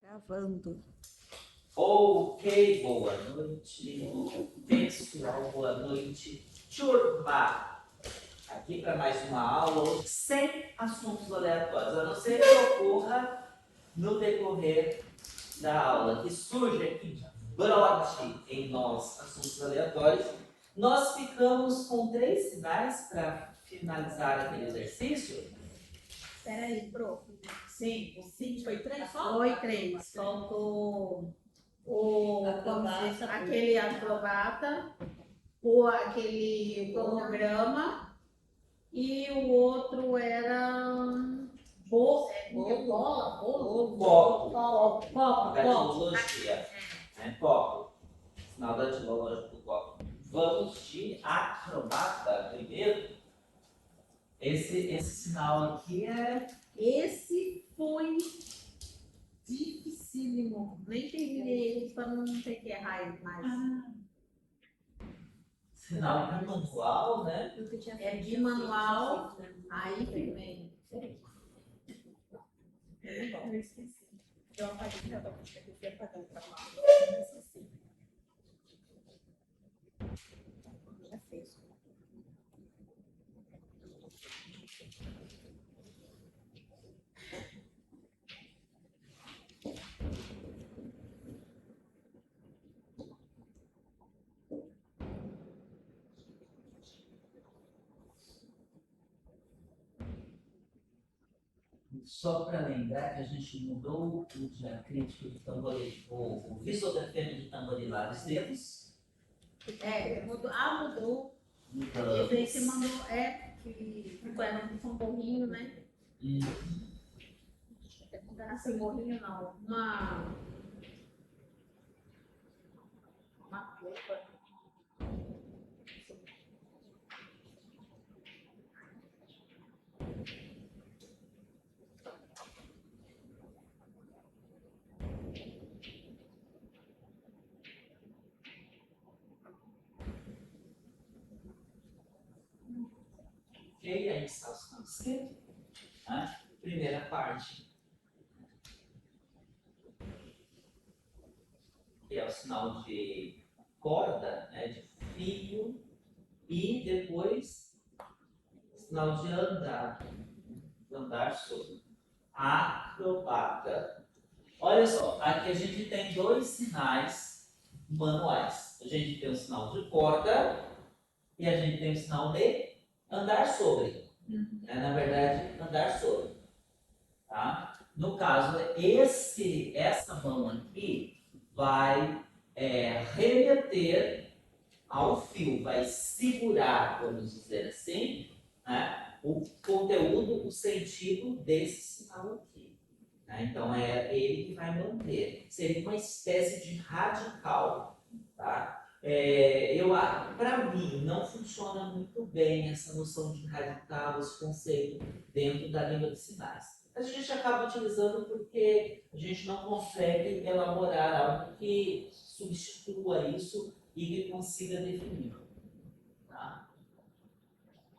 Gravando. Ok, boa noite, pessoal, boa noite, turma. Aqui para mais uma aula hoje, sem assuntos aleatórios, a não ser que ocorra no decorrer da aula, que surge aqui, brote em nós assuntos aleatórios. Nós ficamos com 3 sinais para finalizar aquele exercício. Espera aí, prof. Sim, Foi 3 só? foi 3. Faltou aquele acrobata, aquele cronograma e o outro era bola, copo. Datilologia, né? Copo. Sinal datilológico do copo. Vamos de acrobata primeiro. Esse sinal aqui Esse foi dificílimo. Nem terminei ele para não ter que errar mais. sinal de manual, né? É de manual, aí vem. Eu esqueci. Eu apaguei cada vez que eu fui apagando para lá. Eu esqueci. Já fez. Só para lembrar que a gente mudou o diacrítico do tamboril, o visografema de tamborilar dos dedos. Mudou. Mudou. Mudamos. Esse mandou, que era um borrinho, né? Assim, borrinho não. Uma copa. Ok, aí está o sinal esquerdo. Tá? Primeira parte. Que é o sinal de corda, né, de fio, e depois sinal de andar sobre. Acrobata. Olha só, aqui a gente tem 2 sinais manuais. A gente tem o sinal de corda e a gente tem o sinal de andar sobre. Na verdade, andar sobre. Tá? No caso, essa mão aqui vai remeter ao fio, vai segurar, vamos dizer assim, né, o conteúdo, o sentido desse sinal aqui. Né? Então, é ele que vai manter. Seria uma espécie de radical. Tá? Para mim, não funciona muito bem essa noção de radical, esse conceito dentro da língua de sinais. A gente acaba utilizando porque a gente não consegue elaborar algo que substitua isso e que consiga definir. Tá?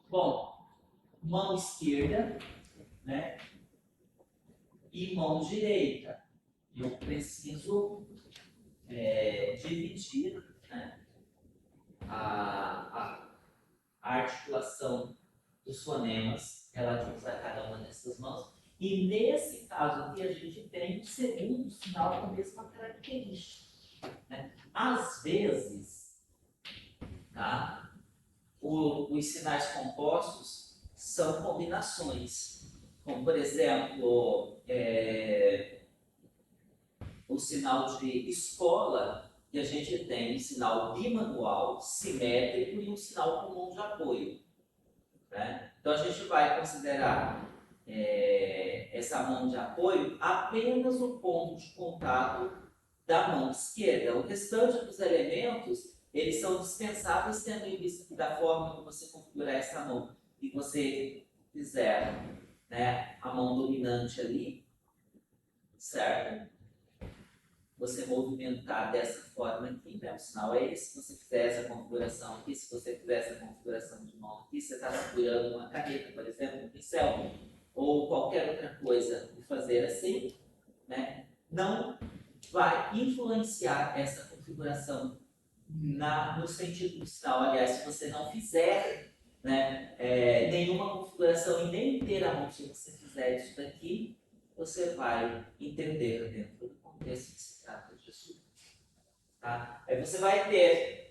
Bom, mão esquerda, né? E mão direita. Eu preciso dividir, né, a articulação dos fonemas relativos a cada uma dessas mãos. E nesse caso aqui a gente tem um segundo sinal com a mesma característica. Né? Às vezes, tá, os sinais compostos são combinações. Como, por exemplo, o sinal de escola, que a gente tem um sinal bimanual, simétrico e um sinal com mão de apoio. Né? Então a gente vai considerar essa mão de apoio apenas o ponto de contato da mão esquerda. O restante dos elementos, eles são dispensáveis, tendo em vista que da forma que você configurar essa mão e você fizer, né, a mão dominante ali, certo? Você movimentar dessa forma aqui, né? O sinal é esse. Se você fizer essa configuração aqui, se você fizer essa configuração de mão aqui, você está segurando uma caneta, por exemplo, um pincel, ou qualquer outra coisa, e fazer assim, né? não vai influenciar essa configuração no sentido do sinal. Aliás, se você não fizer, né, nenhuma configuração e nem inteiramente você fizer isso daqui, você vai entender dentro do contexto que se trata disso. Tá? Aí você vai ter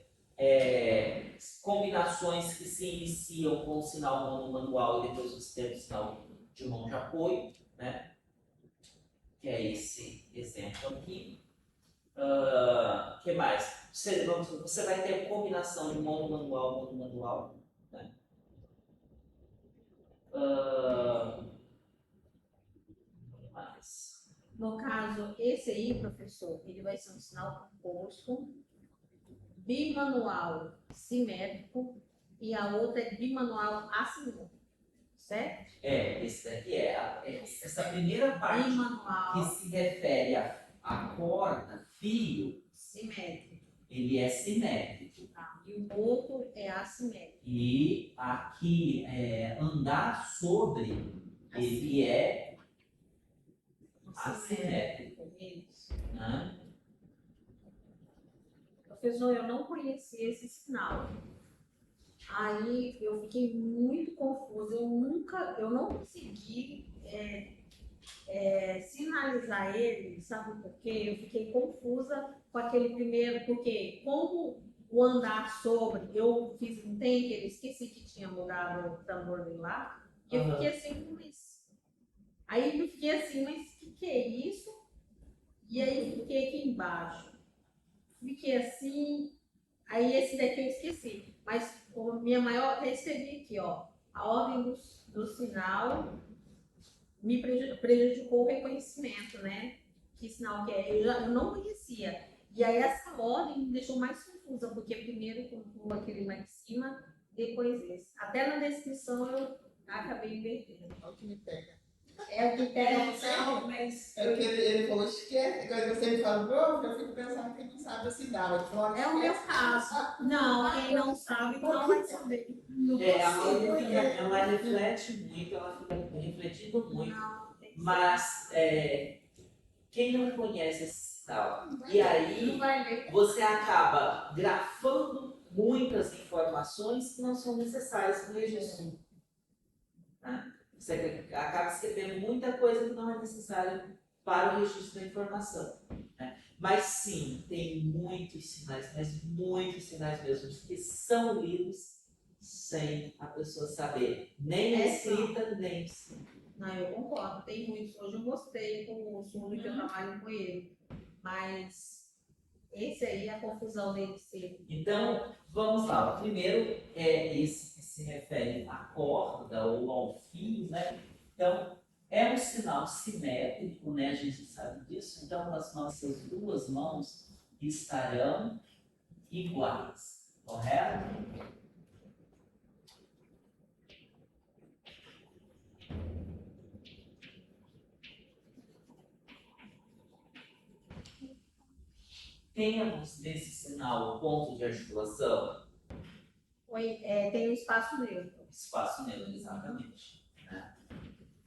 combinações que se iniciam com o sinal manual e depois você tem o sinal de mão de apoio, né? Que é esse exemplo aqui. Que mais? Você vai ter a combinação de mono manual, né? Que mais? No caso, esse aí, professor, ele vai ser um sinal composto, bimanual simétrico e a outra é bimanual assimétrico, certo? Esse daqui essa primeira parte que Bimanual se refere à corda, fio, simétrico. ele é simétrico. Tá? E o outro é assimétrico. E aqui, andar sobre, ele é assimétrico. Isso. Né? Professor, eu não conhecia esse sinal. Aí eu fiquei muito confusa. Eu não consegui sinalizar ele, sabe por quê? Eu fiquei confusa com aquele primeiro, porque como o andar sobre, eu fiz um tempo, eu esqueci que tinha mudado o tambor lá, e eu fiquei assim, mas... Aí eu fiquei assim, mas o que é isso? E aí eu fiquei aqui embaixo. Fiquei assim, aí esse daqui eu esqueci. Mas a minha maior, eu escrevi aqui, ó, a ordem do sinal me prejudicou o reconhecimento, né? Que sinal que é? Eu não conhecia. E aí essa ordem me deixou mais confusa, porque primeiro colocou aquele lá em cima, depois esse. Até na descrição eu acabei invertendo. É o que me pega. É o que pega o sinal, mas É porque ele falou esquece, quando você me fala, prof, eu fico pensando que ele não sabe o sinal. Ele falou, é o meu caso. Não, quem não sabe não vai saber. Ela reflete muito, ela fica refletindo muito, Não, tem que mas quem não conhece esse sinal? E aí não vai ler. você acaba grafando muitas informações que não são necessárias para o registro. Tá? Você acaba escrevendo muita coisa que não é necessária para o registro da informação. Né? Mas sim, tem muitos sinais, mas muitos sinais mesmo, que são lidos sem a pessoa saber nem a escrita, nem o escrito. Não, eu concordo, tem muitos. Hoje eu gostei com o surdo que eu trabalho com ele. Mas esse aí, a confusão dele ser. Então, vamos lá. O primeiro é esse que se refere à corda ou ao fio, né? Então, é um sinal simétrico, né? A gente sabe disso. Então, as nossas duas mãos estarão iguais, correto? Temos nesse sinal ponto de articulação, Tem um espaço neutro. espaço neutro, exatamente. Né?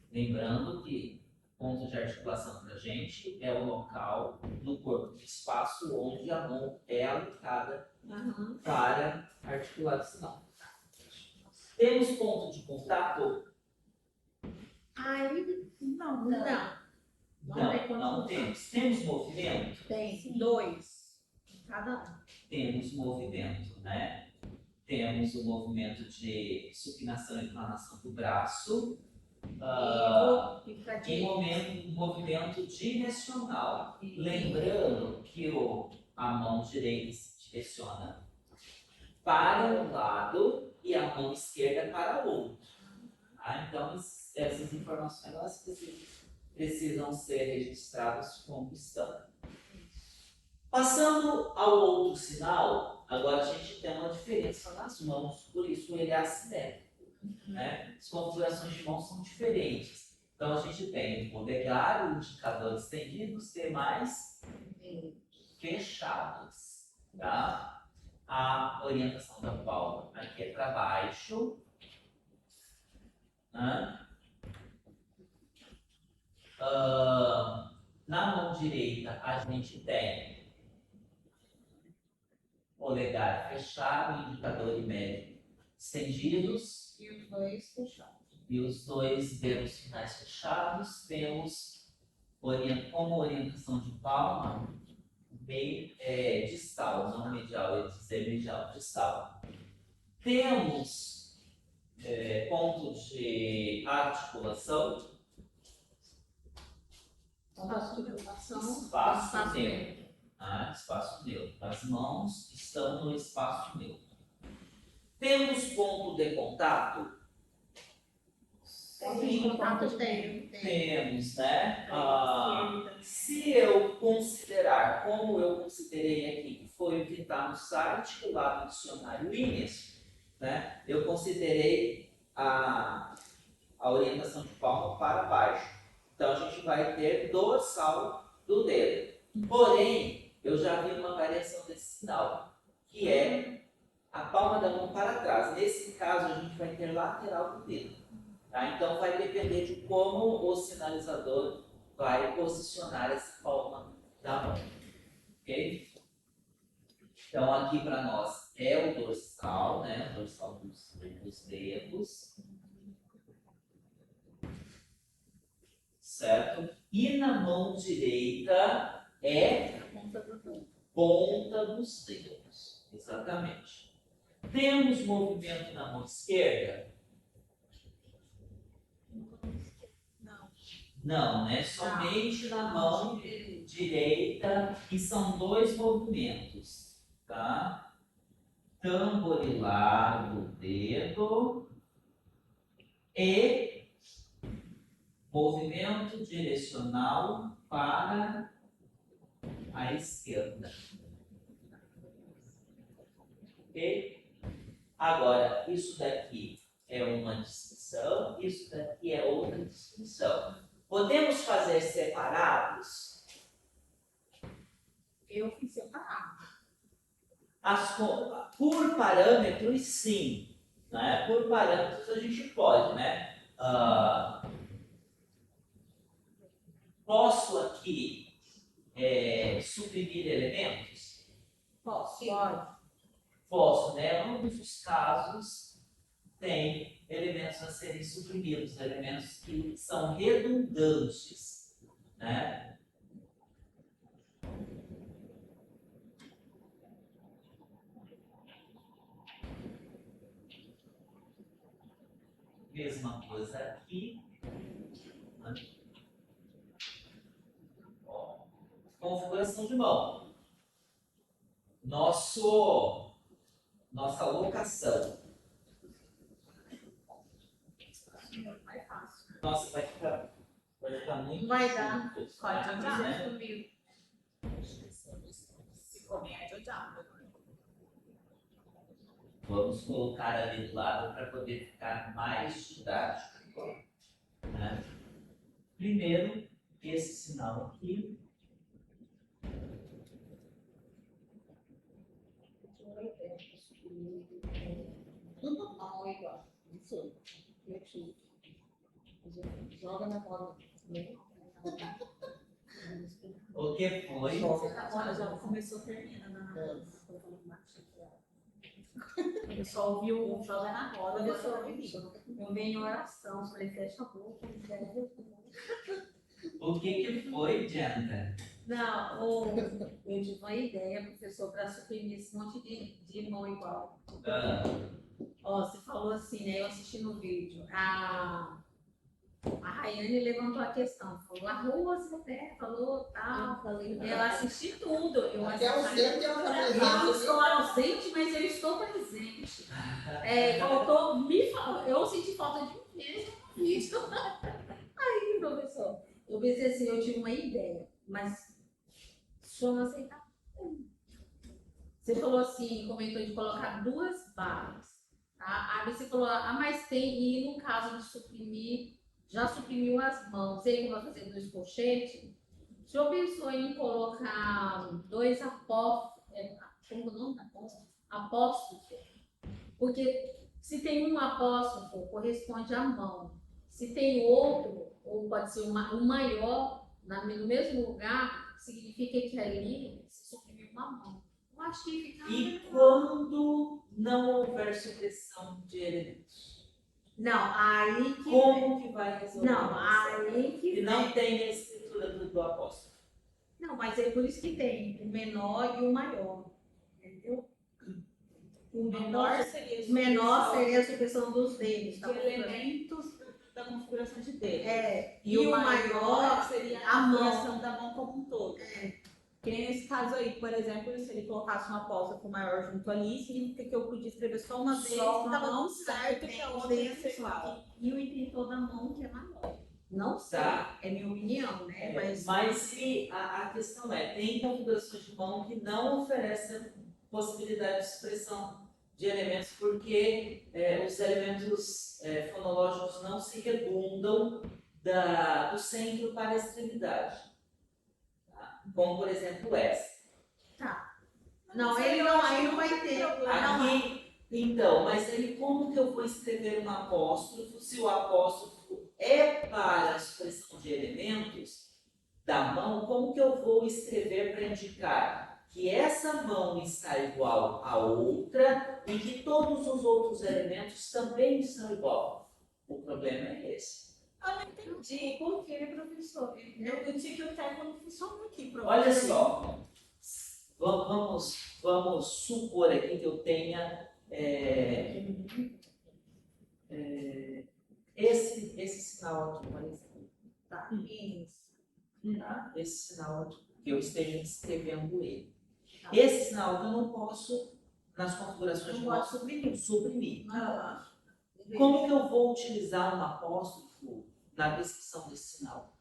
Lembrando que ponto de articulação para a gente é o local no corpo de espaço onde a mão é alocada Uhum. para articular o sinal. Temos ponto de contato? Aí, não. Não temos. Temos movimento? Tem dois. Cada um. Temos movimento, né? Temos o movimento de supinação e planação do braço. E movimento direcional. Lembrando que a mão direita se direciona para um lado e a mão esquerda para o outro. Tá? Então, essas informações elas precisam ser registradas como estão. Passando ao outro sinal, agora a gente tem uma diferença nas mãos, por isso ele é assimétrico. Né? As configurações de mãos são diferentes. Então a gente tem o polegar, o indicador estendido, os demais fechados. Tá? A orientação da palma aqui é para baixo. Né? Na mão direita, a gente tem polegar fechado, indicador e médio estendidos. E os dois fechados. E os dois dedos finais fechados. Temos como orientação de palma distal, não medial, eu ia dizer medial, distal. Temos ponto de articulação. Espaço neutro. Espaço neutro. As mãos estão no espaço neutro. Temos ponto de contato? Temos, né? Se eu considerar, como eu considerei aqui, que foi o que está no site lá do dicionário Inês, né? Eu considerei a orientação de palma para baixo. Então, a gente vai ter dorsal do dedo. Porém, eu já vi uma variação desse sinal, que é a palma da mão para trás. Nesse caso, a gente vai ter lateral do dedo. Tá? Então, vai depender de como o sinalizador vai posicionar essa palma da mão. Ok? Então, aqui para nós é o dorsal, né? O dorsal dos dedos. Certo? E na mão direita é ponta dos dedos. Exatamente. Temos movimento na mão esquerda? Não, né? Somente na mão direita, e são dois movimentos, tá? Tamborilar do dedo e movimento direcional para a esquerda. Ok? Agora, isso daqui é uma distinção, isso daqui é outra distinção. Podemos fazer separados? Eu fiz separado. Por parâmetros, sim. Né? Por parâmetros, a gente pode, né? Posso aqui suprimir elementos? Posso? Pode. Posso, né? Ambos os casos tem elementos a serem suprimidos, elementos que são redundantes, né? Mesma coisa aqui. Ó, configuração de mão. Nossa locação. Nossa, vai ficar muito. Vai dar. simples, Pode né? dizer comigo. Ficou bem ajudado. Vamos colocar ali do lado para poder ficar mais didático. Né? Primeiro, esse sinal aqui. Não, igual. Isso. Joga na bola. O que foi? Já começou, termina. O pessoal ouviu o joga na roda, eu venho em oração, falei, fecha a boca, O que foi, Diana? Não, eu tive uma ideia, professor, para suprimir esse monte de mão igual. Ó, você falou assim, né? Eu assisti no vídeo. A Rayane levantou a questão, falou arroz, né? Falou tal. Eu assisti tudo. Eu Até o assisti. centro tem uma Eu presença. estou ausente, mas eu estou presente. Eu senti falta de um mesmo no vídeo. Aí, professor, eu pensei assim, eu tive uma ideia, mas deixa eu não aceitar. Você falou assim, comentou de colocar 2 barras. Tá? Aí você falou, mas tem, e no caso de suprimir, já suprimiu as mãos, ele vai fazer 2 colchetes. O senhor pensou em colocar 2 apóstrofos, como é o nome? Apóstrofo? Porque se tem um apóstrofo, corresponde à mão. Se tem outro, ou pode ser um maior, no mesmo lugar, significa que ali se suprimiu uma mão. Eu acho que fica E melhor. quando não houver supressão de elementos? Não, aí que Como que vai resolver não, isso? aí que E não tem a escritura do apóstolo. não, mas é por isso que tem o menor e o maior. Entendeu? O menor seria a supressão dos dedos, de tá? elementos da configuração de dedo. E o maior, seria a a mão. configuração da mão como um todo. Que nem nesse caso aí, por exemplo, se ele colocasse uma apóstrofo maior junto ali, significa que eu podia escrever só uma vez, só que uma estava mão tudo certo, que a tem outra ia dedo ser só igual. que- e o intentor da mão que é maior. Não sei, Tá. é minha opinião, né? Mas se a questão é, tem configurações de mão que não oferecem possibilidade de supressão de elementos porque os elementos fonológicos não se redundam do centro para a extremidade. Tá? Como, por exemplo, essa. Não, Mas ele eu não, acho aí que não vai tem ter. problema. Não, Aqui, então, mas aí como que eu vou escrever um apóstrofo se o apóstrofo é para a supressão de elementos da mão? Como que eu vou escrever para indicar que essa mão está igual à outra e que todos os outros elementos também são igual? O problema é esse. Eu não entendi. por que, professor? Eu tinha que o termo não funciona aqui, professor. Olha só, vamos supor aqui que eu tenha esse sinal aqui, por exemplo. Tá, isso. Tá? Esse sinal aqui, que eu esteja escrevendo ele. Esse sinal aqui eu não posso, nas configurações de Não mão, pode suprimir. Não. Como que eu vou utilizar um apóstrofo na descrição desse sinal?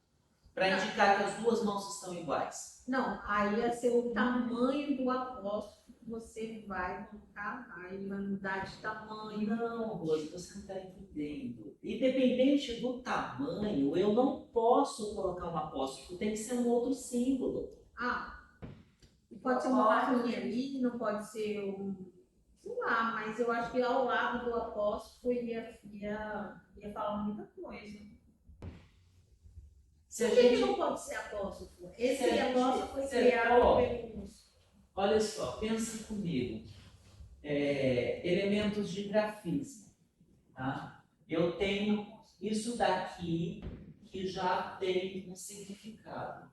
Para indicar que as duas mãos estão iguais. Não, aí ia ser o tamanho do apóstolo que você vai colocar, aí vai mudar de tamanho. Não, Rose, você não está entendendo. Independente do tamanho, eu não posso colocar um apóstrofo, tem que ser um outro símbolo. Pode ser uma barrinha ali, não pode ser sei lá, mas eu acho que ao lado do apóstolo ia falar muita coisa. Se a Por que gente não pode ser apóstolo? Se Esse a gente- apóstolo foi se- criado ó, pelos... Olha só, pensa comigo. Elementos de grafismo. Tá? Eu tenho isso daqui que já tem um significado.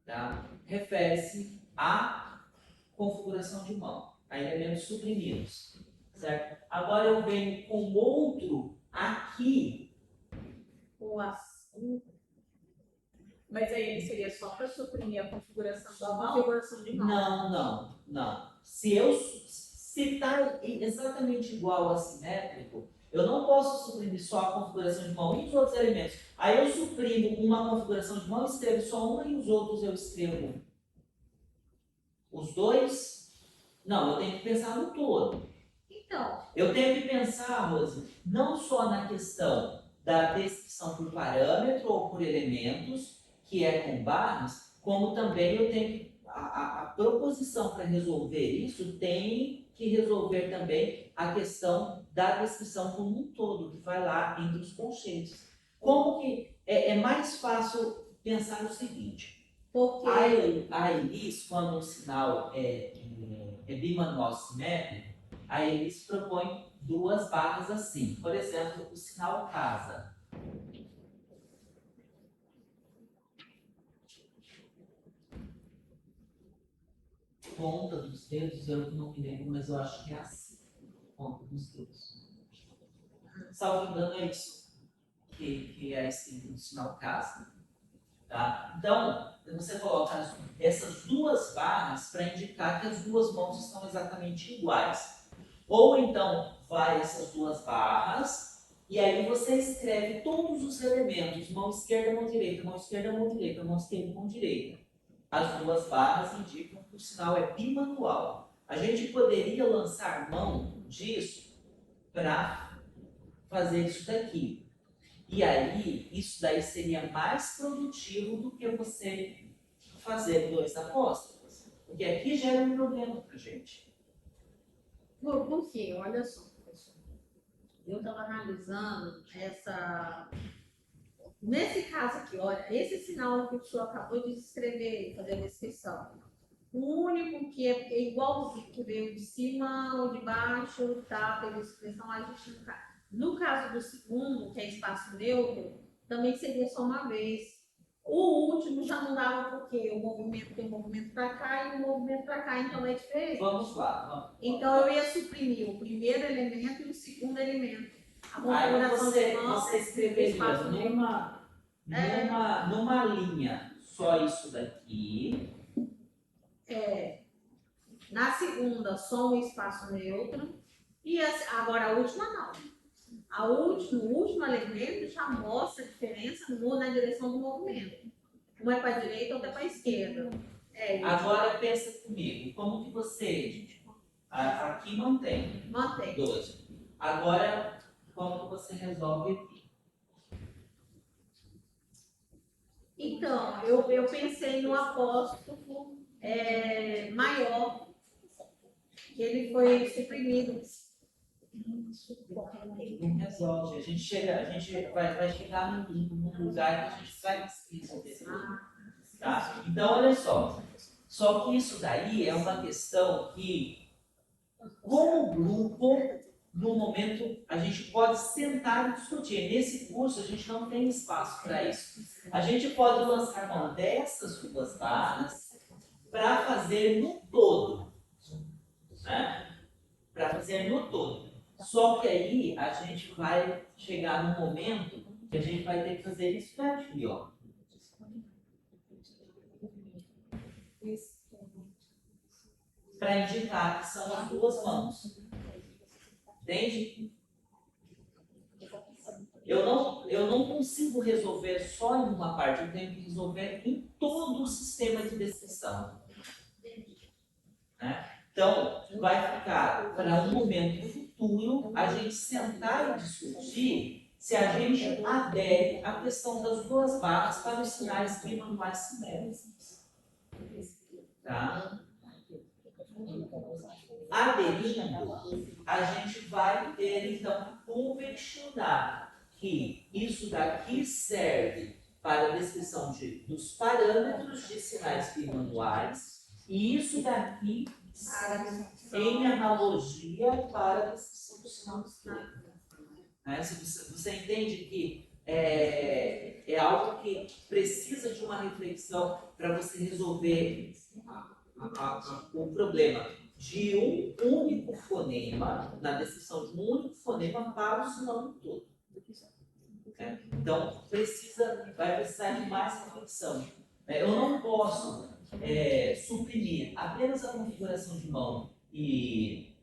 Tá? Refere-se à configuração de mão, a elementos suprimidos. Certo? Agora eu venho com outro aqui. Mas aí ele seria só para suprimir a configuração da mão? configuração de mão. Não. Se está exatamente igual assimétrico, eu não posso suprimir só a configuração de mão e os outros elementos. Aí eu suprimo uma configuração de mão, escrevo só uma e os outros eu escrevo os dois. Não, eu tenho que pensar no todo. Então, Eu tenho que pensar, Rose, não só na questão da descrição por parâmetro ou por elementos, que é com barras, como também eu tenho que. A proposição para resolver isso tem que resolver também a questão da descrição como um todo, que vai lá entre os conceitos. Como que é mais fácil pensar o seguinte: porque a Elis, quando o sinal é bimanual simétrico, a Elis propõe duas barras assim. Por exemplo, o sinal casa. Ponta dos dedos, eu não me lembro, mas eu acho que é assim. Ponta dos dedos. Salvo engano, é isso que é escrito no sinal casa. Tá? Então, você coloca essas duas barras para indicar que as duas mãos estão exatamente iguais. Ou então, vai essas duas barras, e aí você escreve todos os elementos, mão esquerda, mão direita, mão esquerda, mão direita, mão esquerda, mão direita. As duas barras indicam que o sinal é bimanual. A gente poderia lançar mão disso para fazer isso daqui. E aí, isso daí seria mais produtivo do que você fazer dois apóstolos. Porque aqui gera um problema para a gente. Por quê? Olha só, pessoal. Eu estava analisando Nesse caso aqui, olha, esse sinal que o senhor acabou de escrever, fazer a descrição. O único que é igualzinho, que veio de cima ou de baixo, tá? Teve expressão, a gente não tá. No caso do segundo, que é espaço neutro, também seria só uma vez. O último já não dava porque o movimento tem um movimento para cá e um movimento para cá, então é diferente. Vamos lá, vamos. Então eu ia suprimir o primeiro elemento e o segundo elemento. A Aí configuração de mão, você escreveria espaço neutro. numa linha só isso daqui. Na segunda, só um espaço neutro. E agora a última não. O último elemento já mostra a diferença na direção do movimento. Um é para a direita, outro é para a esquerda. Agora pensa comigo, como que você aqui mantém Mantém. 12. Agora, como que você resolve aqui? Então, eu pensei no apóstrofo maior, que ele foi suprimido. Não resolve. A gente vai chegar num lugar que a gente vai resolver esse problema. Tá? Então, olha só. Só que isso daí é uma questão que, como grupo, no momento, a gente pode sentar e discutir. Nesse curso, a gente não tem espaço para isso. A gente pode lançar mão dessas duas barras para fazer no todo. Né? Para fazer no todo. Só que aí a gente vai chegar num momento que a gente vai ter que fazer isso daqui, ó. Para indicar que são as duas mãos. Entende? Eu não consigo resolver só em uma parte, eu tenho que resolver em todo o sistema de descrição. Né? Então, vai ficar para um momento futuro a gente sentar e discutir se a gente adere à questão das duas barras para os sinais bimanuais simétricos. Tá? Aderindo, a gente vai ter, então, convencionar que isso daqui serve para a descrição dos parâmetros de sinais bimanuais e isso daqui em analogia para a descrição do sinal discreto. Você entende que é algo que precisa de uma reflexão para você resolver o problema de um único fonema, na descrição de um único fonema para o sinônimo todo. Então, vai precisar de mais reflexão. Eu não posso suprimir apenas a configuração de mão e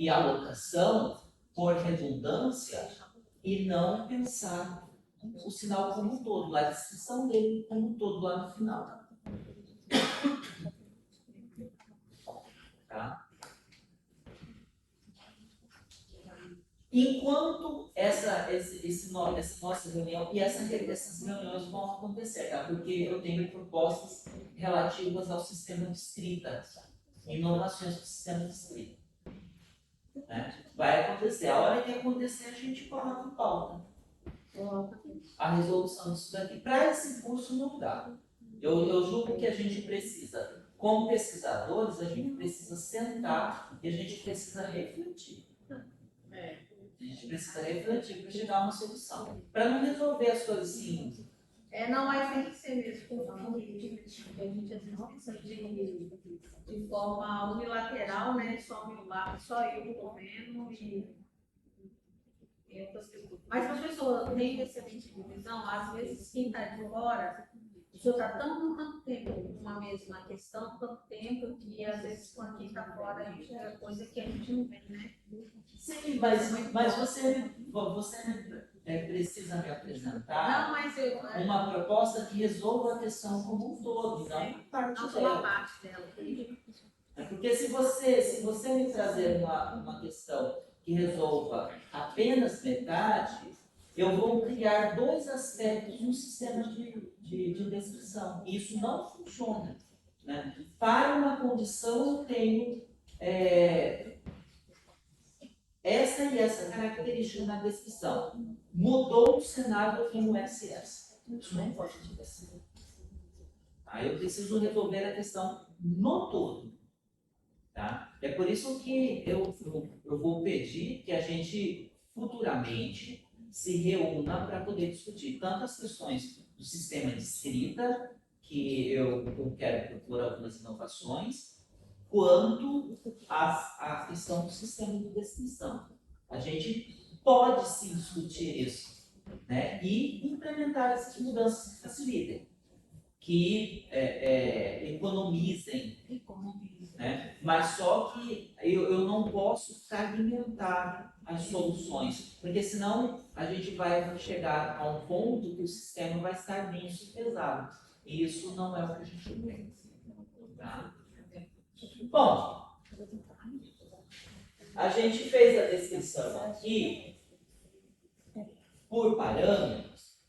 alocação por redundância e não pensar o sinal como um todo, a descrição dele como um todo lá no final. Tá? Enquanto essa nossa reunião e essas reuniões vão acontecer, tá? Porque eu tenho propostas relativas ao sistema de escrita, inovações do sistema de escrita. Né? Vai acontecer. A hora que acontecer, a gente coloca em pauta a resolução disso daqui. Para esse curso não dá. Eu julgo que a gente precisa, como pesquisadores, a gente precisa sentar e a gente precisa refletir. A gente precisa refletir para chegar a uma solução. Para não resolver as coisas assim. Não, mas tem que ser mesmo. A gente pensa de forma unilateral, né? Só eu estou vendo e outras pessoas. Mas, professor, nem excelente divisão, às vezes quem está de fora, o senhor está tanto tempo com uma mesma questão, tanto tempo, que às vezes quando quem está fora a gente vê coisa que a gente não vê, né? Sim, mas você precisa me apresentar uma proposta que resolva a questão como um todo, não parte dela. Porque se você me trazer uma questão que resolva apenas metade, eu vou criar dois aspectos no sistema de descrição. E isso não funciona. Né? Para uma condição, eu tenho essa e essa característica na descrição. Mudou o cenário do no SS. Isso não pode acontecer. Aí eu preciso resolver a questão no todo. Tá? É por isso que eu vou pedir que a gente futuramente se reúna para poder discutir tanto as questões do sistema de escrita, que eu quero propor algumas inovações, quanto a questão do sistema de descrição. A gente pode sim discutir isso, né? E implementar essas mudanças que facilitem, que economizem, né? Mas só que eu não posso fragmentar as soluções, porque senão a gente vai chegar a um ponto que o sistema vai estar denso e pesado. E isso não é o que a gente quer. Tá? Bom, a gente fez a descrição aqui por parâmetros.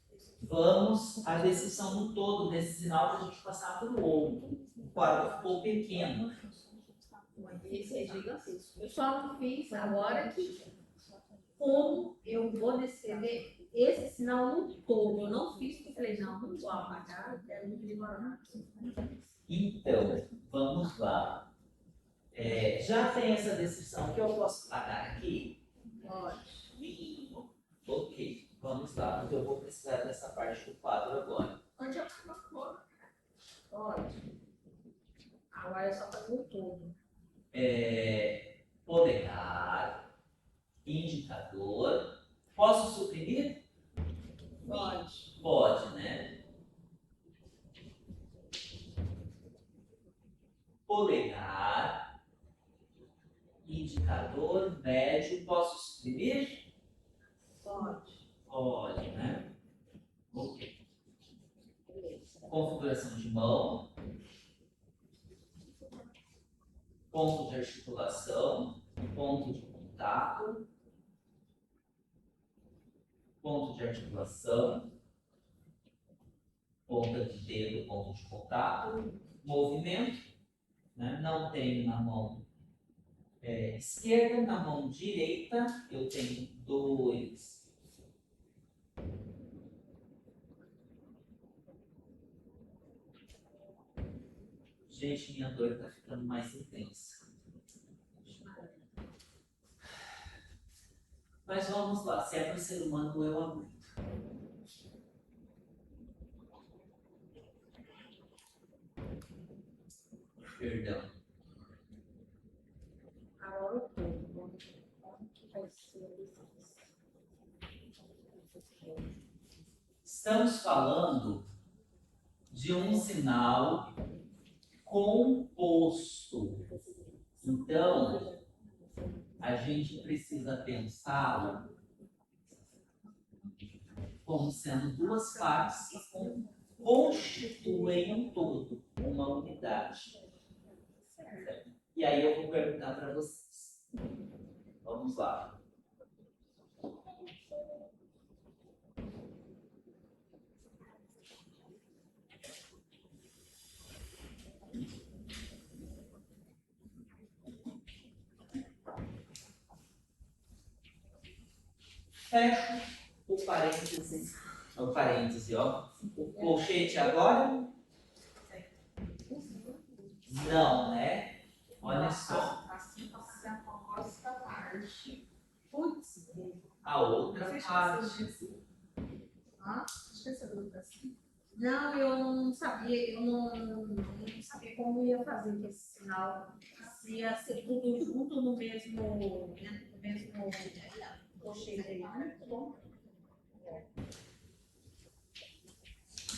Vamos à descrição no todo desse sinal para a gente passar para o outro. O quadro ficou pequeno. Esse é gigantesco. Eu só não fiz agora que como eu vou descrever esse sinal no todo. Eu não fiz porque eu falei, não vou apagar, quero me demorar. Então, vamos lá. Já tem essa descrição que eu posso pagar aqui? Pode. Ok, vamos lá, porque eu vou precisar dessa parte do quadro agora. Onde eu coloco? Pode. Agora é só fazer o todo. Polegar, indicador. Posso suprimir? Pode. Pode, né? Polegar, indicador, médio. Posso suprimir? Pode. Pode, né? Ok. Configuração de mão. Ponto de articulação. Ponto de contato. Ponto de articulação. Ponta de dedo, ponto de contato. Movimento. Né? Não tenho na mão esquerda, na mão direita eu tenho 2. Gente, minha dor está ficando mais intensa. Mas vamos lá, se é para o ser humano, eu aguento. Perdão. Agora o todo. Como que vai ser? Estamos falando de um sinal composto. Então, a gente precisa pensá-lo como sendo duas partes que constituem um todo, uma unidade. E aí eu vou perguntar para vocês. Vamos lá. Fecho o parêntese, ó. O colchete agora? Não, né? Olha só. Assim você aposta a parte. Putz, A outra parte. Esqueceu do assim. Não, eu não sabia, eu não sabia como ia fazer com esse sinal. Se ia ser tudo junto no mesmo colchete aí. Muito bom.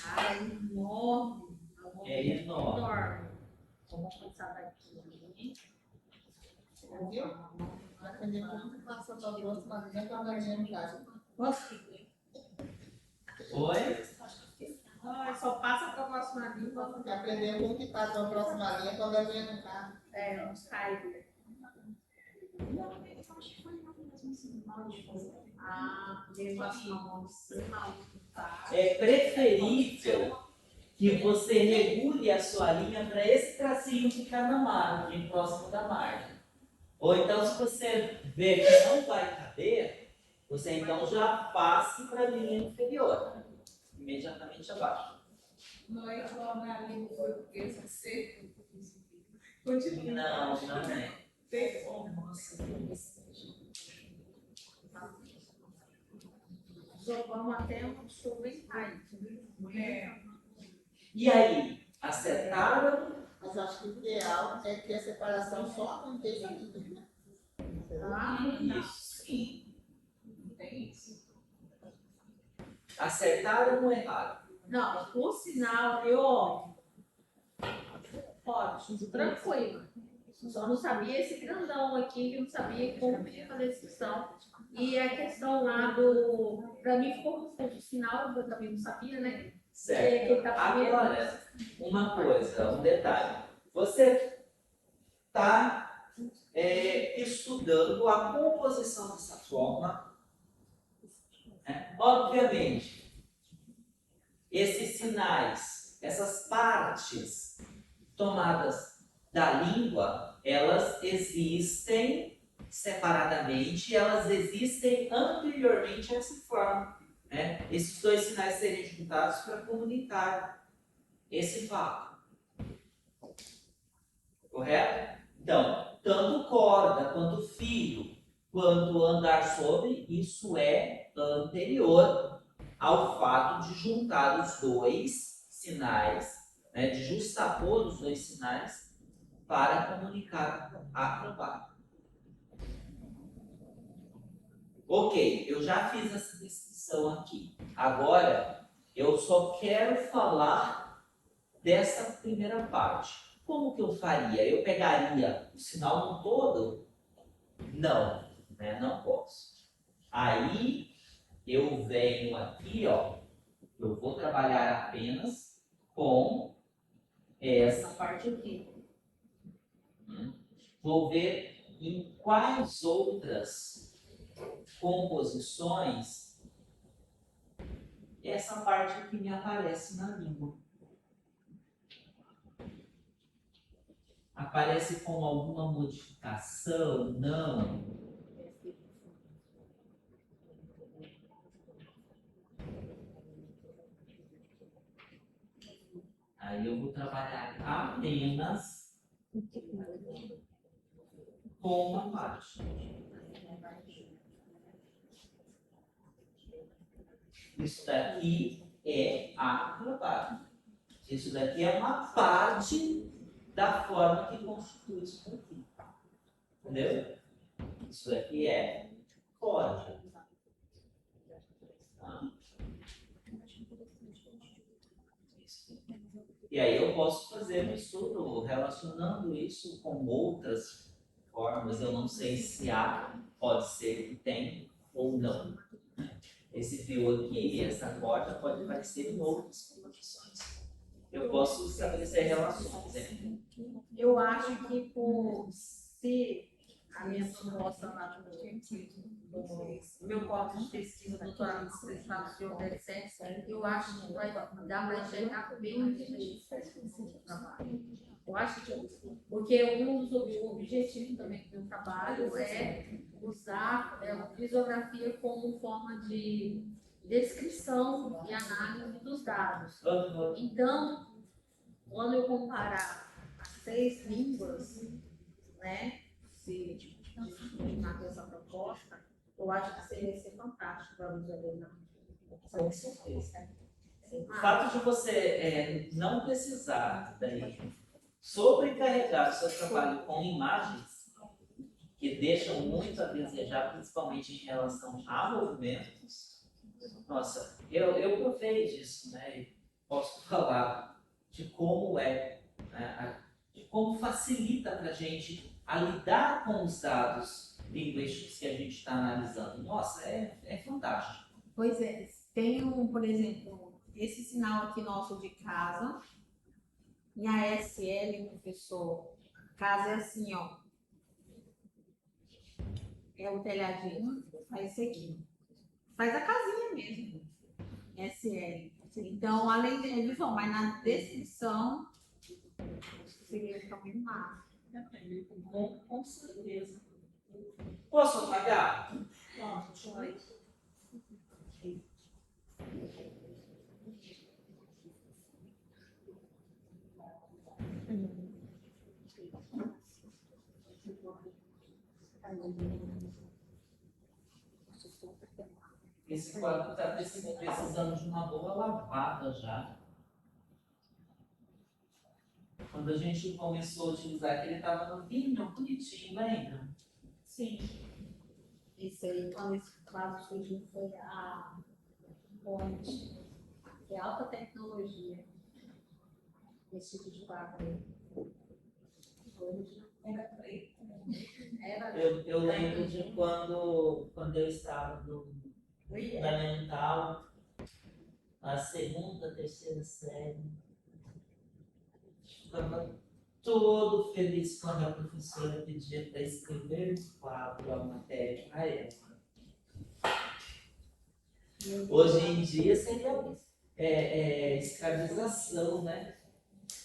Ah, é enorme. É enorme. Enorme. Vamos começar daqui. Viu? Aprender como passa para a próxima vez quando a gente casa. Posso? Oi? Ai, só passa para a próxima língua. Aprender como que passa a próxima linha quando a gente não está. Uns caibos. Mesmo assim, uma mão de cima, tá? É preferível que você regule a sua linha para esse tracinho ficar na margem, próximo da margem. Ou então, se você vê que não vai caber, você então já passe para a linha inferior, imediatamente abaixo. Não é igual na língua portuguesa seco. Continua. Não, não é. Tem como. Só vamos até um comentário. É. E aí, acertaram? Mas acho que o ideal é que a separação só aconteça aqui. Né? Isso. Sim. Tem isso. Acertaram ou erraram? Não, o sinal, ó, tranquilo. Só não sabia esse grandão aqui, que eu não sabia como ia fazer a descrição. E a questão lá para mim ficou confuso o sinal, eu também não sabia, né? Certo. Que tá primeiro. Agora, uma coisa, um detalhe. Você está estudando a composição dessa forma. Né? Obviamente, esses sinais, essas partes tomadas da língua, elas existem separadamente, elas existem anteriormente a essa forma. Né? Esses dois sinais serem juntados para comunicar esse fato. Correto? Então, tanto corda, quanto fio, quanto andar sobre, isso é anterior ao fato de juntar os dois sinais, né, de justapor os dois sinais para comunicar a trabalho. Ok, eu já fiz essa descrição aqui. Agora, eu só quero falar dessa primeira parte. Como que eu faria? Eu pegaria o sinal no todo? Não, né? Não posso. Aí, eu venho aqui, ó, eu vou trabalhar apenas com essa parte aqui. Vou ver em quais outras composições essa parte aqui me aparece na língua. Aparece com alguma modificação? Não. Aí eu vou trabalhar apenas com uma parte. Isso daqui é a trabalho. Isso daqui é uma parte da forma que constitui isso daqui. Entendeu? Isso daqui é corda. Tá? E aí eu posso fazer um estudo relacionando isso com outras formas. Eu não sei se há, pode ser que tem ou não. Esse fio aqui, essa corda, pode aparecer em outras composições. Eu posso estabelecer relações. Né? Eu acho que se a minha proposta lá do meu corpo de pesquisa, doutorado de sensação der certo, eu acho que vai dar para enxergar bem o objetivo do trabalho. Eu acho que, porque um dos objetivos também do meu trabalho é usar a fisiografia como forma de descrição e análise dos dados. Então, quando eu comparar as 6 línguas, né, se continuar com essa proposta, eu acho que seria ser fantástico para os alunos. Com certeza. O fato de você não precisar daí sobrecarregar o seu trabalho com imagens que deixam muito a desejar, principalmente em relação a movimentos. Nossa, eu provei disso, né? E posso falar de como né? De como facilita para a gente a lidar com os dados linguísticos que a gente está analisando. Nossa, é fantástico. Pois é, tem por exemplo, esse sinal aqui nosso de casa, em ASL, professor, casa é assim, ó. É o telhadinho, faz isso aqui. Faz a casinha mesmo. SL. Então, além de visual, mas na descrição, seria ficar muito massa. Com certeza. Posso apagar? Esse quadro está precisando de uma boa lavada já. Quando a gente começou a utilizar, ele estava novinho, bonitinho, lembra? Sim. Isso aí, quando esse quadro surgiu, foi a fonte de alta tecnologia. Esse tipo de quadro aí. Hoje era preto. Era. Eu lembro de quando eu estava no fundamental, a segunda, terceira série. Ficava todo feliz quando a professora pedia para escrever no quadro a matéria para ela. Hoje em dia seria escravização, né?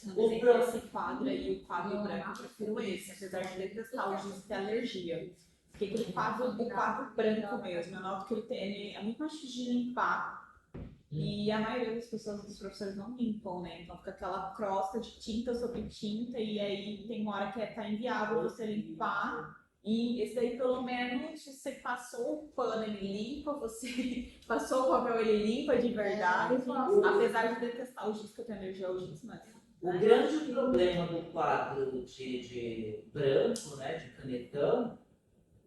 Entre esse quadro aí e o quadro branco, eu prefiro esse, apesar de detestar o giz e alergia. Porque aquele quadro, o quadro branco mesmo, eu noto que ele é muito mais difícil de limpar. E a maioria das pessoas, dos professores, não limpam, né? Então fica aquela crosta de tinta sobre tinta, e aí tem uma hora que tá inviável você limpar. E esse daí, pelo menos, você passou o pano, ele limpa, você passou o papel, ele limpa de verdade. Apesar de detestar o giz, que eu tenho alergia ao giz, mas. O grande problema do quadro de branco, né, de canetão,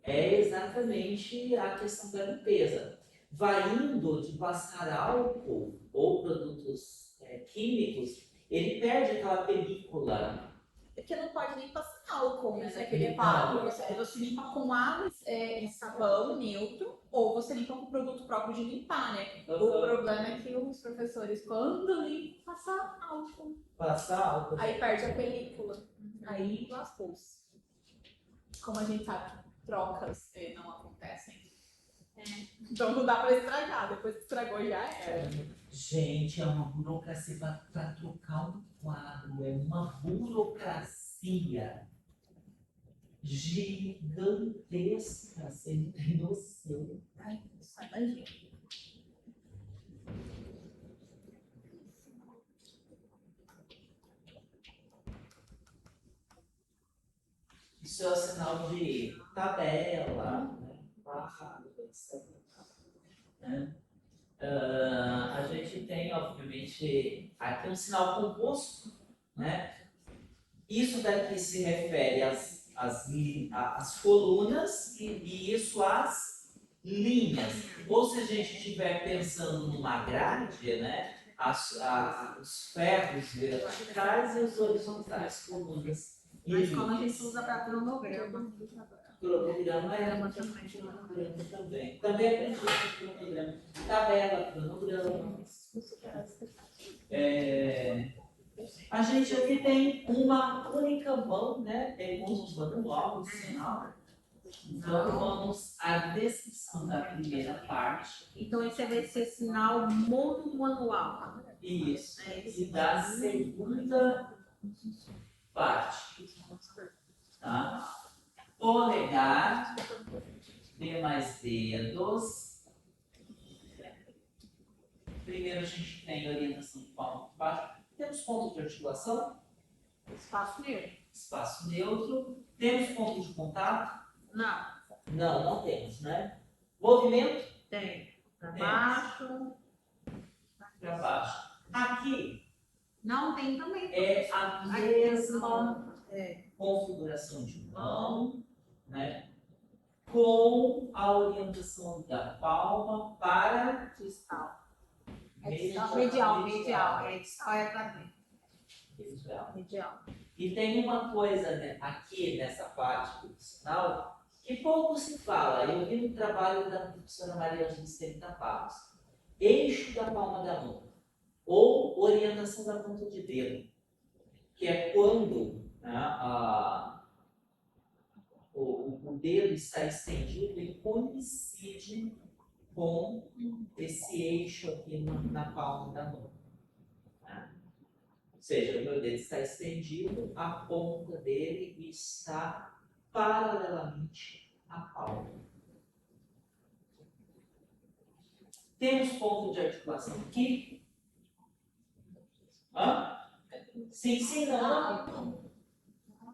é exatamente a questão da limpeza. Vai indo de passar álcool ou produtos químicos, ele perde aquela película. Porque não pode nem passar álcool, né? Naquele Então. quadro. Você limpa com água e sabão neutro, ou você limpa com produto próprio de limpar, né? O problema é que os professores, quando limpam, passam álcool. Passa álcool. Aí perde a película. Aí lascou-se. Como a gente sabe que trocas não acontecem. Então não dá pra estragar. Depois que estragou já era. Gente, é uma burocracia para trocar um quadro. É uma burocracia gigantesca. Você não tem noção. Ai, só imagina. Isso é o sinal de tabela, né? Barra, etc. Né? A gente tem, obviamente, aqui um sinal composto, né? Isso daqui se refere às colunas e isso às linhas. Ou se a gente estiver pensando numa grade, né? Os ferros verticais e os horizontais, colunas. Mas como a gente usa para cronograma. Cronograma é uma também. Também aprendi cronograma. Tabela, cronograma. A gente aqui tem uma única mão, né? Temos um manual, um sinal. Então vamos à descrição da primeira parte. Então esse vai ser sinal monomanual. Isso. E da segunda parte. Tá? Polegar, demais dedos. Primeiro a gente tem orientação de palma de baixo. Temos pontos de articulação. Espaço neutro. Espaço neutro. Temos pontos de contato. Não. Não temos, né? Movimento. Tem. Para baixo. Para baixo. Aqui Não tem também. é a mesma É. configuração de mão, né? Com a orientação da palma para Distal. medial. Medial. É distal é para dentro. Medial. E tem uma coisa, né, aqui nessa parte do sinal que pouco se fala. Eu vi no trabalho da professora Maria Ângela Stenta Barros. Eixo da palma da mão ou orientação da ponta de dedo, que é quando, né, o dedo está estendido e coincide com esse eixo aqui na palma da mão. Né? Ou seja, o meu dedo está estendido, a ponta dele está paralelamente a pauta. Temos ponto de articulação aqui? Hã? Sim, não.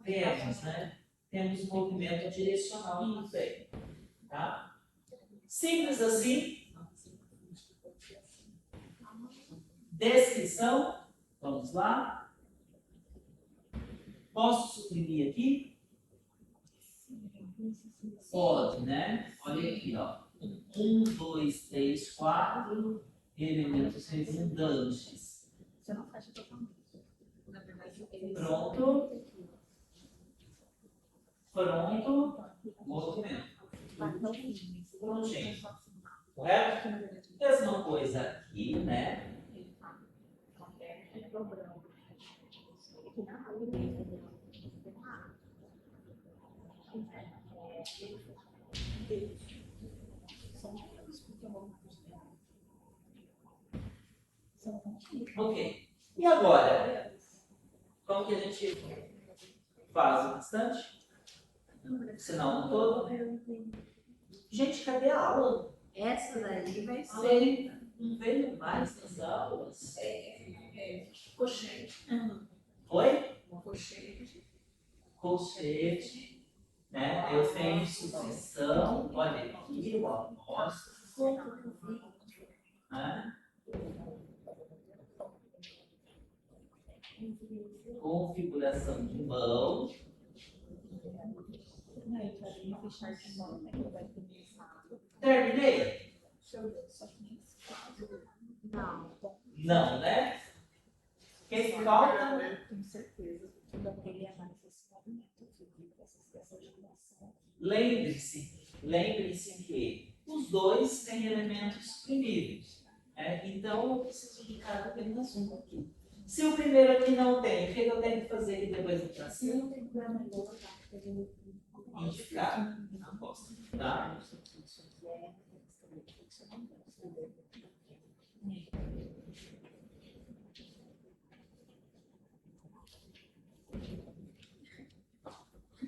Temos, né? Temos movimento direcional também. Tá? Simples assim. Descrição. Vamos lá. Posso suprimir aqui? Pode, né? Olha aqui, ó. 1, 2, 3, 4 elementos redundantes. Você não fecha totalmente. Na verdade, Pronto. Pronto. Movimento. Pronto, gente. Correto? Mesma coisa aqui, né? Ok. E agora? Como que a gente faz o restante? Sinal no todo. Gente, cadê a aula? essa daí vai ser. Ela não veio mais nas aulas. Cochete. Oi? Cochete. Colchete, né? Eu tenho sucessão, olha aqui, ó, mostra, né? Configuração de mão. Terminei? Não. Não, né? O que falta? Tenho certeza. Lembre-se que os dois têm elementos suprimidos. Então, eu preciso de cada apenas um aqui. Se o primeiro aqui não tem, o que eu tenho que fazer aqui depois do tracinho? Indicar. Tá?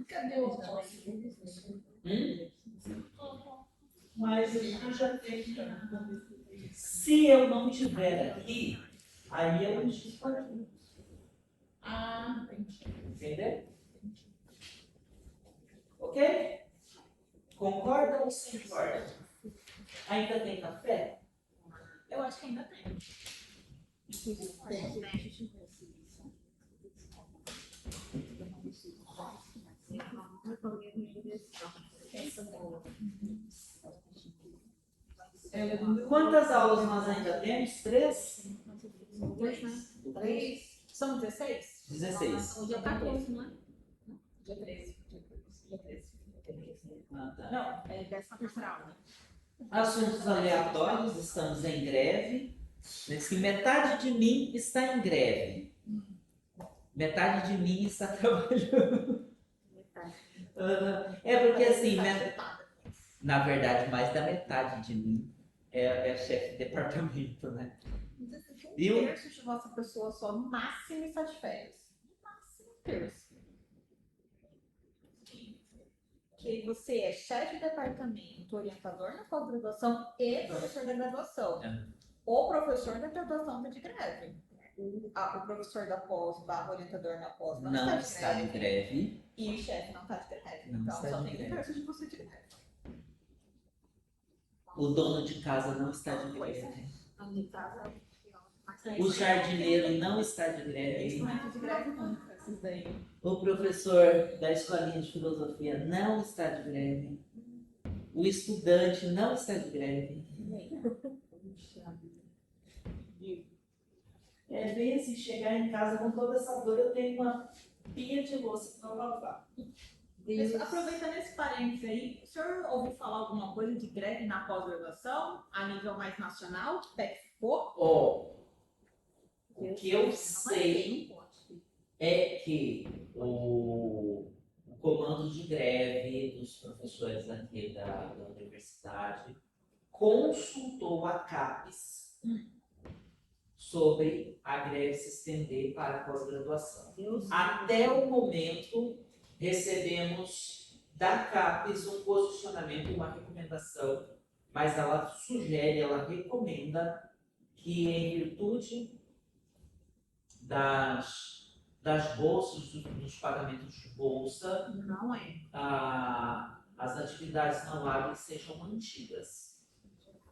Cadê o Mas eu já tenho. Se eu não tiver aqui, aí eu indico aqui. Ah, entendi. Entendeu? Ok? Concorda ou se concorda? Ainda tem café? Eu acho que ainda tem. Quantas aulas nós ainda temos? 3? 3. São 16? 16. Hoje é 14, não é? Dia 13. Ah, tá. Não, é 13ª aula. Assuntos aleatórios, estamos em greve. Diz que metade de mim está em greve. Metade de mim está trabalhando. É porque assim, na verdade, mais da metade de mim é chefe de departamento, né? Viu? 1/3 de vossa pessoa só, no máximo, está de férias. No máximo, 1/3. Que você é chefe de departamento, orientador na pós-graduação e professor da graduação. O professor da graduação está de greve. O professor da pós, orientador na pós, Não está de greve. E o chefe não está de greve. Não Então, está só de tem greve. 1/3 de você de greve. O dono de casa não está de greve. O O jardineiro não está de É greve. instrumento de greve nunca, esses daí. O professor da escolinha de filosofia não está de greve. O estudante não está de greve. É bem assim, chegar em casa com toda essa dor, eu tenho uma pia de louça para lavar. Mas, aproveitando esse parênteses aí, o senhor ouviu falar alguma coisa de greve na pós-graduação, a nível mais nacional? PECFO? Ó, o que eu sei é que o comando de greve dos professores aqui da universidade consultou a CAPES sobre a greve se estender para a pós-graduação. Até o momento, recebemos da CAPES um posicionamento, uma recomendação, mas ela sugere, ela recomenda que, em virtude das bolsas, dos pagamentos de bolsa, Não é. as atividades não agro sejam mantidas,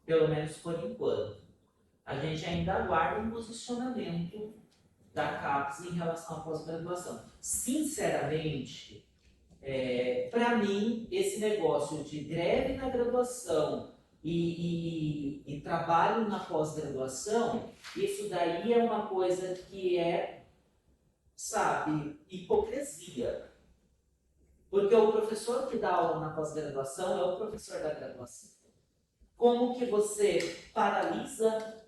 pelo menos por enquanto. A gente ainda aguarda um posicionamento da CAPES em relação à pós-graduação. Sinceramente, para mim, esse negócio de greve na graduação e trabalho na pós-graduação, isso daí é uma coisa que sabe, hipocrisia. Porque o professor que dá aula na pós-graduação é o professor da graduação. Como que você paralisa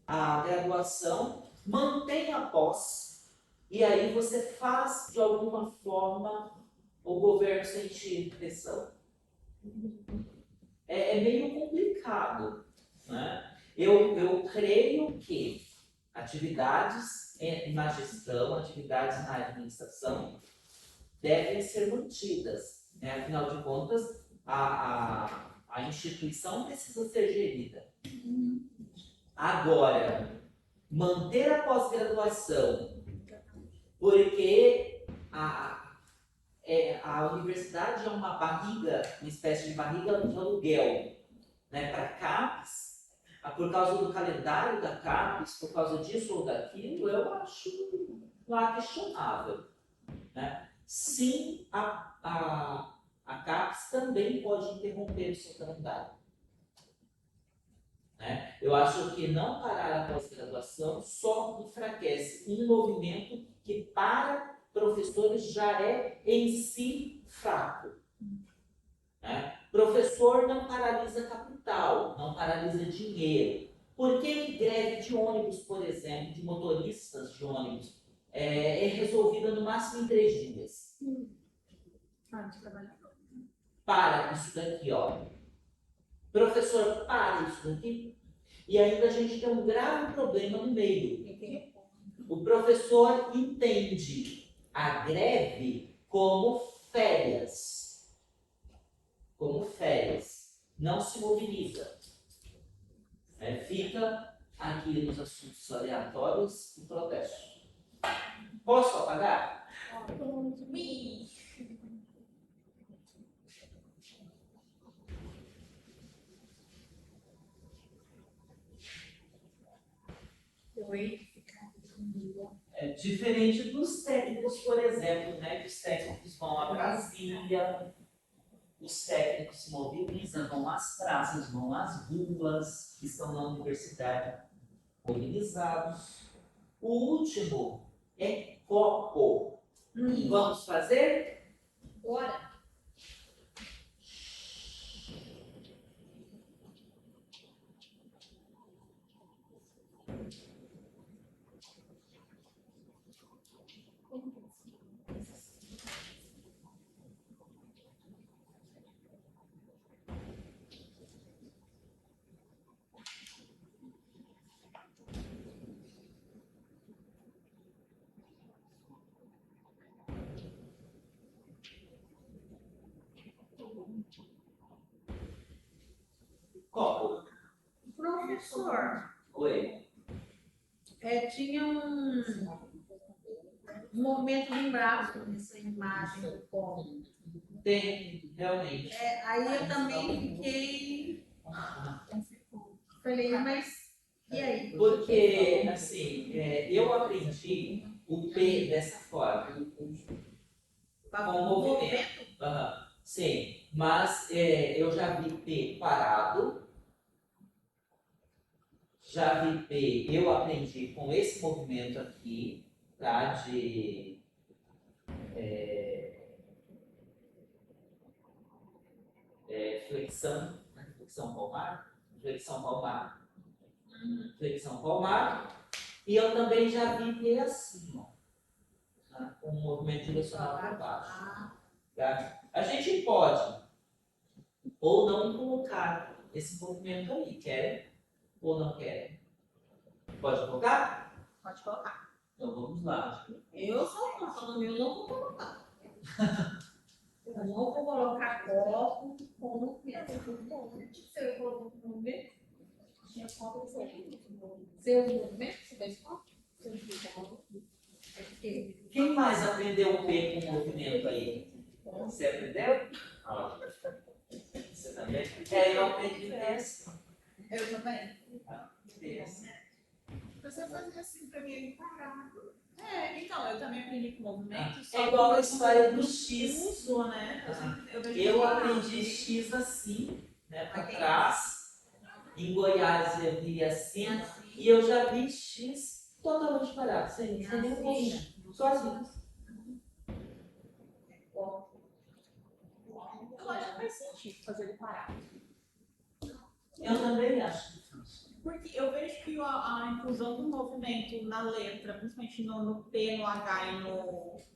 a graduação, mantém a pós, e aí você faz, de alguma forma, o governo sentir pressão? É meio complicado, né? Eu creio que atividades na gestão, atividades na administração devem ser mantidas, né? Afinal de contas, a instituição precisa ser gerida. Agora, manter a pós-graduação, porque a universidade é uma barriga, uma espécie de barriga de aluguel, né, para a CAPES, por causa do calendário da CAPES, por causa disso ou daquilo, eu acho lá questionável, né? Sim, a CAPES também pode interromper o seu calendário, né? Eu acho que não parar a pós-graduação só enfraquece um movimento que, para professores, já é em si fraco, né? Professor não paralisa capital, não paralisa dinheiro. Por que greve de ônibus, por exemplo, de motoristas de ônibus, é resolvida no máximo em 3 dias? Para isso daqui, ó. Professor, para isso daqui. E ainda a gente tem um grave problema no meio. O professor entende a greve como férias. Como férias. Não se mobiliza. Fica aqui nos assuntos aleatórios e protestos. Posso apagar? Diferente dos técnicos, por exemplo, né? Que os técnicos vão a Brasília, os técnicos se mobilizam, vão às praças, vão às ruas, que estão na universidade mobilizados. O último é copo. Vamos fazer? Bora. Copo. Professor, Oi. tinha um momento lembrado nessa imagem do copo. Tem, realmente. Aí eu também fiquei. Falei, mas e aí? Porque, assim, eu aprendi o P dessa forma. Com o movimento. Sim, mas eu já vi P parado, já vi P, eu aprendi com esse movimento aqui, tá? De flexão, flexão palmar, flexão palmar, flexão palmar, e eu também já vi P assim, ó, tá? Com um movimento direcional para baixo. Tá? A gente pode ou não colocar esse movimento aí, querem ou não querem? Pode colocar? Pode colocar. Então vamos lá. Eu sou falando, eu não vou colocar. Eu não vou colocar copo com movimento. Você colocou com movimento? Tinha copo com seu movimento? Você fez copo? Quem mais aprendeu o P com movimento aí? Você aprendeu? Ah, você também? Eu aprendi esse. Eu também. Esse. Você fazia assim pra mim, ele parado. Então, eu também aprendi com movimento. É igual a história do X. Uso, né? Eu vejo Eu que- aprendi X assim, né, para trás. Em Goiás eu vi assim. E eu já vi X totalmente parado, sem nenhum movimento. Sozinho. Eu acho que faz sentido fazer ele parar. Eu também acho. Porque eu vejo que a inclusão do movimento na letra, principalmente no P, no H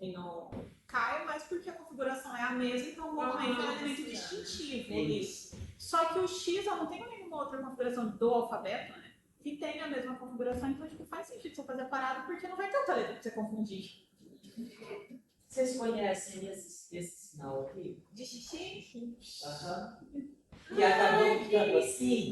e no K, é mais porque a configuração é a mesma, então o movimento é um elemento distintivo. Isso. Só que o X, eu não tenho nenhuma outra configuração do alfabeto, né? Que tem a mesma configuração, então tipo, faz sentido você fazer parado, porque não vai ter outra letra pra você confundir. Vocês conhecem esse sinal aqui? De xixi? Aham. Que acabou ficando assim?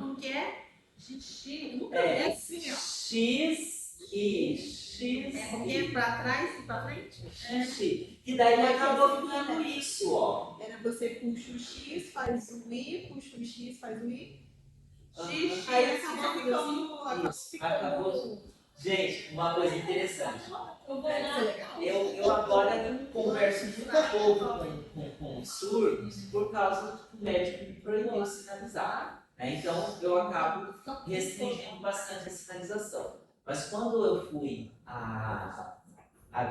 Como que é? Xixi. Nunca vi É assim, ó. X e X. É porque é pra trás e pra frente? X. E daí acabou ficando isso, ó. Era você puxa o X, faz o I, puxa o X, faz o I. Xixi. Aí acabou ficando. Isso, acabou. Gente, uma coisa interessante. Eu vou lá. Eu agora converso muito pouco com surdos por causa do médico me proibiu sinalizar. Né? Então eu acabo restringindo bastante a sinalização. Mas quando eu fui a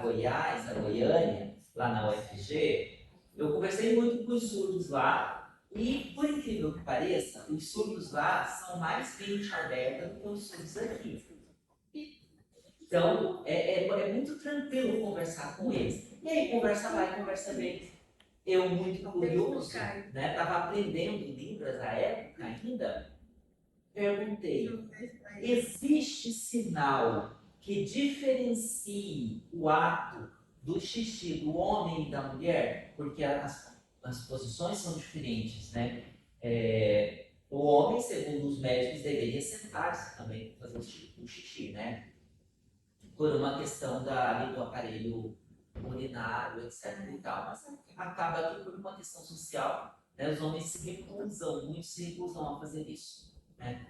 Goiás, a Goiânia, lá na UFG, eu conversei muito com os surdos lá. E, por incrível que pareça, os surdos lá são mais mente aberta do que os surdos aqui. Então, é muito tranquilo conversar com eles. E aí, conversa vai, conversa vem. Eu, muito curioso, né, estava aprendendo Libras à época ainda, perguntei, existe sinal que diferencie o ato do xixi do homem e da mulher? Porque as posições são diferentes, né? O homem, segundo os médicos, deveria sentar-se também para fazer o xixi, né? Por uma questão ali do aparelho urinário, etc. e tal. Mas acaba que por uma questão social, né, os homens se recusam, muitos se recusam a fazer isso. Né?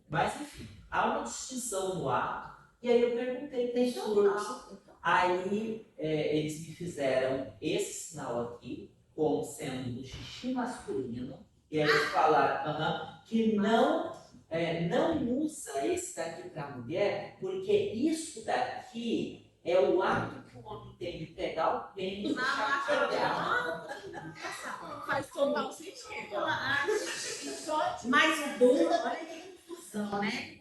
Mas enfim, há uma distinção no ato, e aí eu perguntei para os surdos, aí eles me fizeram esse sinal aqui, como sendo do xixi masculino, e aí eles falaram que não usa esse daqui para a mulher, porque isso daqui é o ato que o homem tem de pegar o pênis e chacoalhar. Faz total sentido. Mas o duro, olha que confusão, né?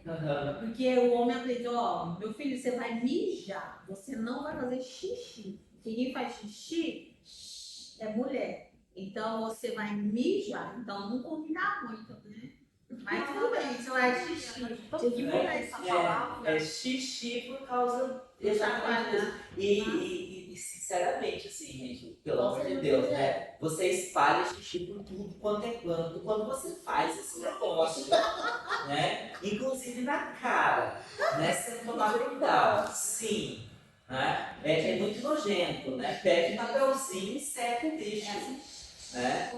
Porque o homem aprendeu, ó, meu filho, você vai mijar, você não vai fazer xixi. Quem faz xixi é mulher. Então você vai mijar, então não combina muito, né? Mas tudo bem, você vai xixi. Tinha que mudar essa palavra. É xixi por causa exatamente disso. E sinceramente, assim, gente, pelo amor de Deus, né? Você espalha xixi por tudo quanto é canto quando você faz esse negócio, né? Inclusive na cara, né? Você tem que tomar cuidado. Sim. Né? É muito nojento, né? Pega um papelzinho e seca o bicho. Né?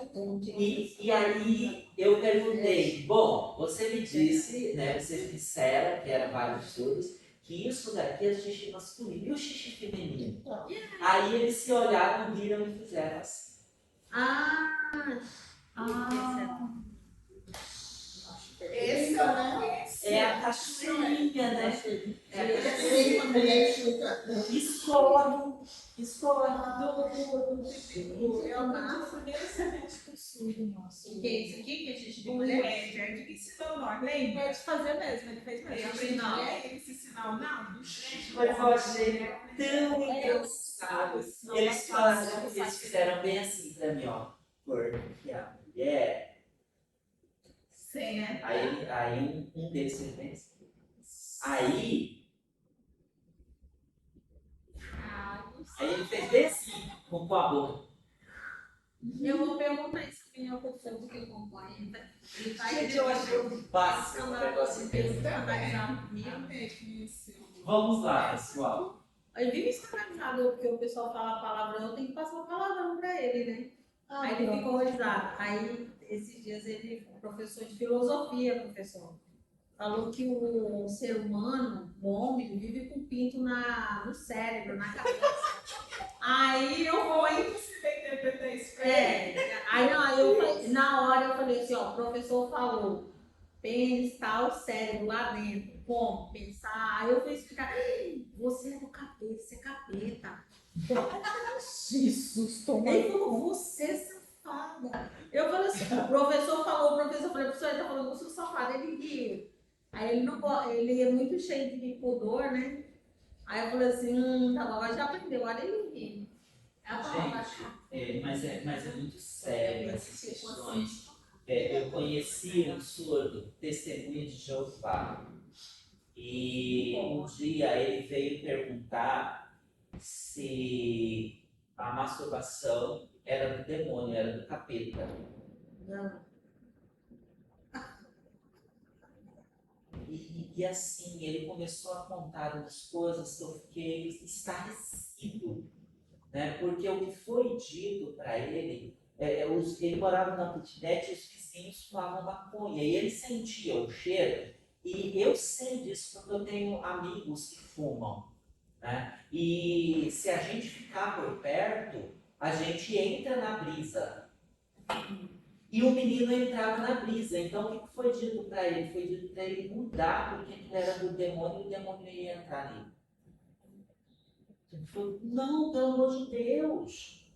E aí eu perguntei, bom, você me disse, né, vocês disseram que eram vários surdos, que isso daqui é xixi masculino e o xixi feminino. Aí eles se olharam, riram e fizeram assim. Esse eu não conheci. É a caixinha, né? É a Esse quando ele chuta. escorre. É uma primeira semente do surdo nosso. O que é isso aqui? Que é xixi de O mulher? Edgar que ensinou nós, lembra? Pode fazer mesmo, ele fez mesmo. Eu aprendi Esse sinal não, do xixi. Mas eu achei tão engraçado. Eles falaram, eles fizeram bem assim pra mim, ó. Porque a mulher. Sim, né? Aí um deles fez. Aí ele fez bem assim. com tua boca. Eu vou perguntar isso para minha professora que eu acompanho. Ele vai Gente, eu acho básico o negócio desse. escandalizado comigo. Vamos lá, pessoal. Ele vive escandalizado porque o pessoal fala palavrão, eu tenho que passar o palavrão para ele, né? Aí ele fica horrorizado. Aí, esses dias, ele, professor de filosofia, professor, falou que o ser humano, o homem, vive com pinto no cérebro, na cabeça. Aí eu fui. Aí eu falei, na hora eu falei assim, ó, o professor falou, pênis, tal, cérebro lá dentro. Como? Pensar. Aí eu fui explicar, você é do capeta, você é capeta. Jesus, toma. Ele falou, você é safada. Eu falei assim, o professor falou, falei, professor, ele tá falando que eu sou safada, ele riu. Aí ele não ele é muito cheio de pudor, né? Aí eu falei assim, tá bom, mas já aprendeu, olha ele riu. É a palavra Mas é muito sério essas questões. Eu conheci um surdo, testemunha de Jeová. E um dia ele veio perguntar se a masturbação era do demônio, era do capeta. Não. E assim, ele começou a contar umas coisas que eu fiquei estarrecido, né? Porque o que foi dito para ele, ele morava na kitnet e os vizinhos fumavam maconha, e ele sentia o cheiro, e eu sei disso porque eu tenho amigos que fumam, né? E se a gente ficar por perto, a gente entra na brisa. E o menino entrava na brisa. Então, o que foi dito para ele? Foi dito para ele mudar, porque ele era do demônio e o demônio ia entrar nele. Ele falou, não, pelo amor de Deus,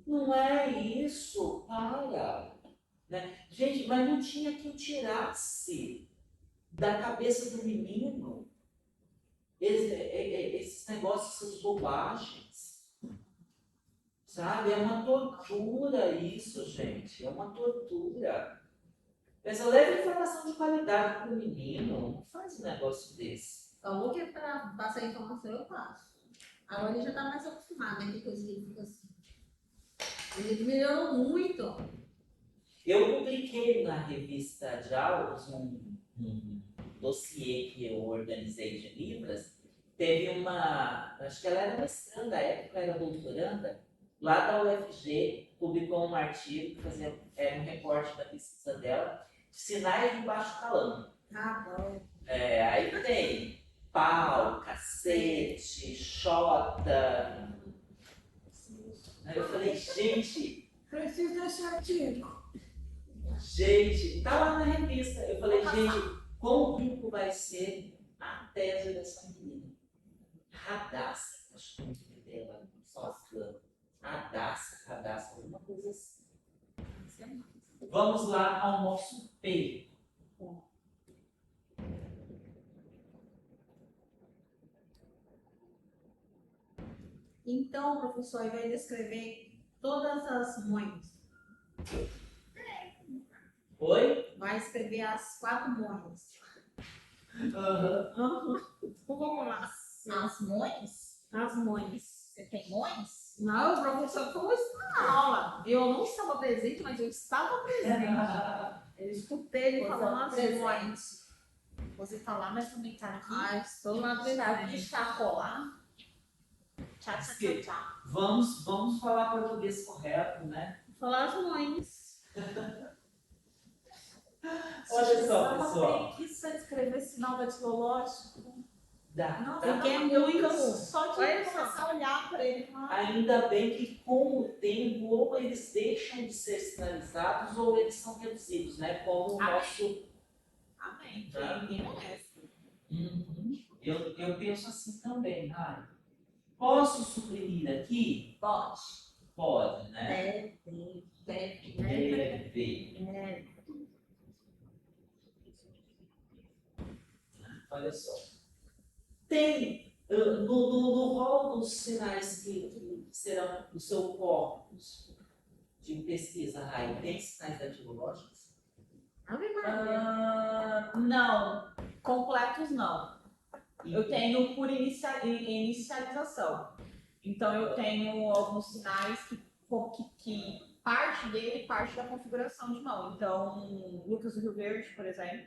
não é isso, para. Né? Gente, mas não tinha quem tirasse da cabeça do menino esses negócios, essas bobagens. Sabe? É uma tortura isso, gente. É uma tortura. Pensa, leva informação de qualidade para o menino. Não faz um negócio desse. Falou que é para passar informação, eu passo. Agora ele já tá mais acostumado, né? Que coisa que ele fica assim. Ele melhorou muito. Eu publiquei na revista de aulas um dossiê que eu organizei de livros. Teve uma, acho que ela era mestranda, à época era doutoranda, lá da UFG, publicou um artigo que era um recorte da pesquisa dela, de sinais de baixo calão. Ah, bom. Aí tem pau, cacete, xota. Aí eu falei, gente, Preciso desse artigo. tá lá na revista. Eu falei, gente, quão rico vai ser a tese dessa menina? Radassa, acho que é o nome dela, sozinha. Radassa, alguma coisa assim. Vamos lá ao nosso peito. Então, professor, ele vai descrever todas as mães. Oi? Vai escrever as 4 mães. Aham. Vamos lá. As mães? As mães. Você tem mães? Não, o professor falou isso na aula. Eu não estava presente, mas eu estava presente. Eu escutei ele falando as mães. Você tá lá, mas também tá aqui. Ah, estou lá Sabe presente. colar? Tchá. Vamos falar português correto, né? Falar as mães. Olha só, Ela pessoal. preguiça de escrever sinal datilológico. Dá. Não, Porque não, é eu muito. canso só de Olha só. começar a olhar para ele. Ainda bem que com o tempo ou eles deixam de ser sinalizados ou eles são reduzidos, né? Como o Amém. nosso. Amém. Tá. Ninguém merece. Eu penso assim também, Rai. Posso suprimir aqui? Pode. Pode, né? Deve. Deve. Olha só. Tem no rol dos sinais que serão do seu corpus de pesquisa, Rai, tem sinais datilológicos? Ave Maria. Não, completos não. Eu tenho por inicialização. Então eu tenho alguns sinais que parte dele parte da configuração de mão. Então, Lucas do Rio Verde, por exemplo,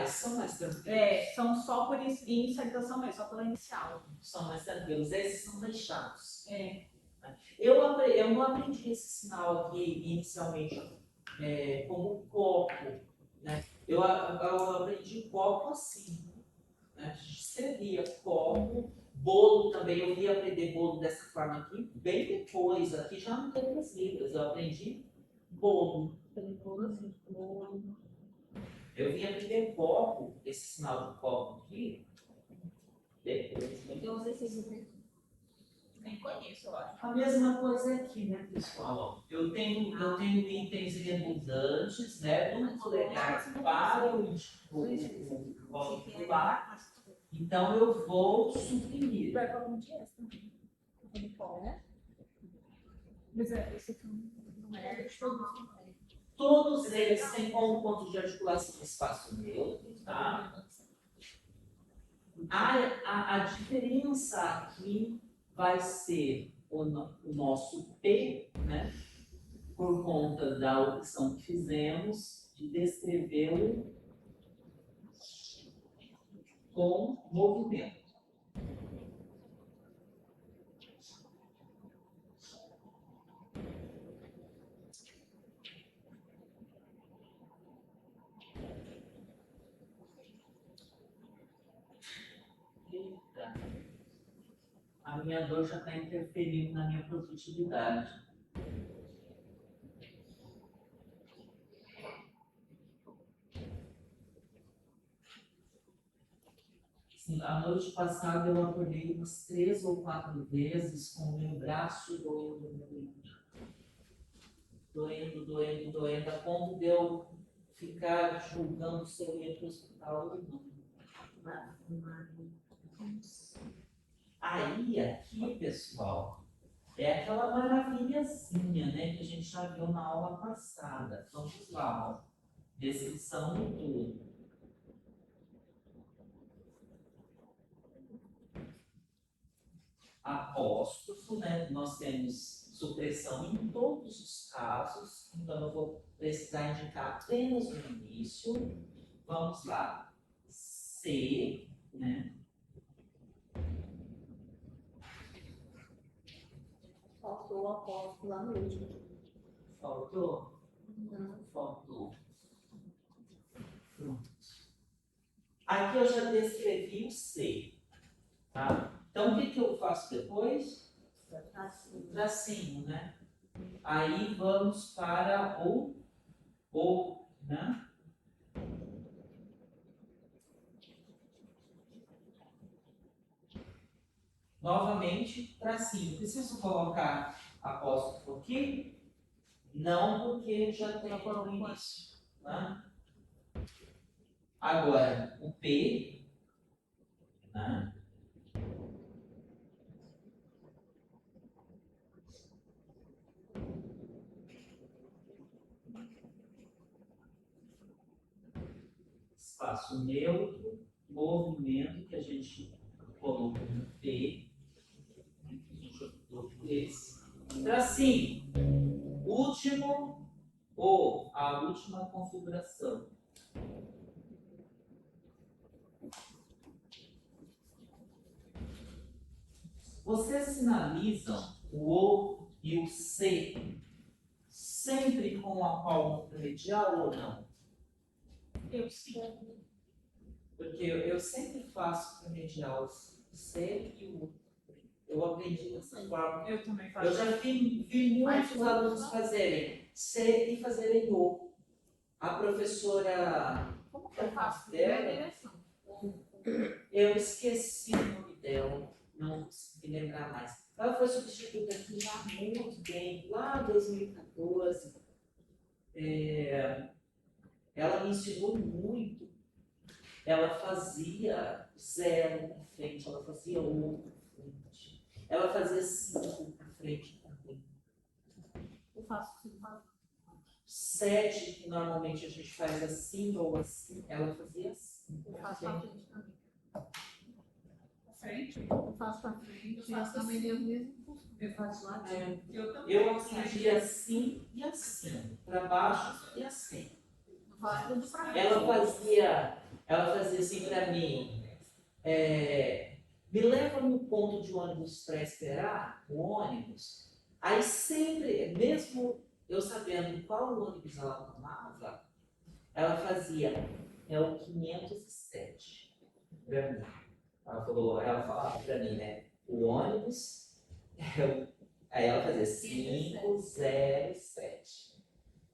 Esses são mais tranquilos. são só por inicialização mesmo, só pela inicial. São mais tranquilos. Esses são mais chatos. É. Eu não aprendi esse sinal aqui inicialmente como copo, né? Eu aprendi copo assim, né? A gente escrevia copo, bolo também. Eu vim aprender bolo dessa forma aqui bem depois. Aqui já não tem as libras. Eu aprendi bolo. Eu vim aprender copo, esse sinal do copo aqui, depois. Eu não sei se vocês Nem conheço, eu acho. A mesma coisa aqui, né, pessoal? Eu tenho itens redundantes, né, do polegar para o lá. Então eu vou suprimir. Vai para um dia também. Mas esse aqui não é. Todos eles têm como ponto de articulação espaço neutro, tá? A diferença aqui vai ser o nosso P, né? Por conta da opção que fizemos de descrevê-lo com movimento. Eita. A minha dor já está interferindo na minha produtividade. A noite passada eu acordei umas 3 ou 4 vezes com o meu braço doendo, a ponto de eu ficar julgando se eu ia para o hospital ou não. Aí, aqui, pessoal, é aquela maravilhazinha, né, que a gente já viu na aula passada. Vamos lá, ó. Descrição do tudo. Apóstrofo, né? Nós temos supressão em todos os casos, então eu vou precisar indicar apenas no início. Vamos lá. C, né? faltou o apóstolo lá no último. Faltou? Não. Faltou. Pronto. Aqui eu já descrevi o C, tá? Então, o que eu faço depois? Tracinho, né? Aí vamos para o, né? Novamente, tracinho. Preciso colocar apóstrofo aqui? Não, porque já tem no início, né? Agora, o P, né? Espaço neutro, movimento que a gente colocou no P, a gente optou por esse. Tracinho, último ou a última configuração. Vocês sinalizam o O e o C sempre com a palma medial ou não? Eu sim. Porque eu sempre faço medial o C e o. Eu aprendi dessa forma. Eu também faço. Eu já vi muitos alunos fazerem C e fazerem O. A professora. Como que eu faço? Dela? Primeira direção. Eu esqueci o nome dela, não consegui lembrar mais. Ela foi substituta aqui já há muito tempo, lá em 2014. Ela me ensinou muito. Ela fazia 0 para frente, ela fazia 1 para frente. Ela fazia 5 para frente também. Eu faço 7, que normalmente a gente faz assim ou assim, ela fazia assim. eu faço a frente também. frente. Eu faço pra frente, Eu faço eu também assim. dei o mesmo. Eu faço lá dentro. Eu também. Eu aprendi assim e assim, para baixo e assim. Eu faço tudo pra frente. Ela fazia assim para mim, me leva no ponto de ônibus para esperar o ônibus. Aí sempre, mesmo eu sabendo qual ônibus ela tomava, ela fazia, é o 507 para mim. Ela falava para mim, né? O ônibus aí ela fazia 507.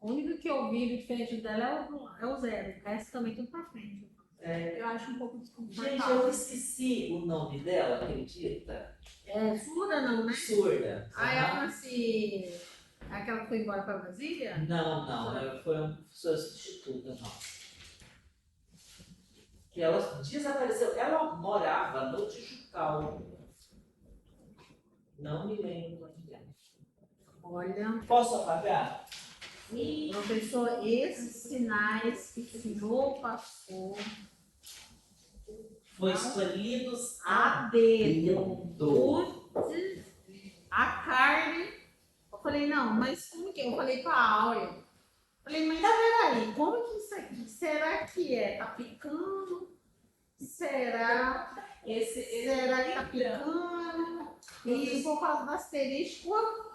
O único que eu vi diferente dela é o zero. O resto também tudo pra frente. Eu acho um pouco Gente, desconfortável. eu esqueci o nome dela, acredita? É surda não, né? Surda. Ah, ela assim. Aquela que foi embora pra Brasília? Não, ela foi uma professora substituta nossa. Que ela desapareceu. Ela morava no Tijucal. Não me lembro o nome dela. Olha, Posso apagar? professor, esses sinais que o senhor passou Foi escolhidos a dedo. dedo. Putz, a carne. Eu falei, não, mas como que? Eu falei pra Áurea. Falei, mas peraí, como que isso aqui? Será que tá picando? Será será que tá picando? E por causa do asterisco,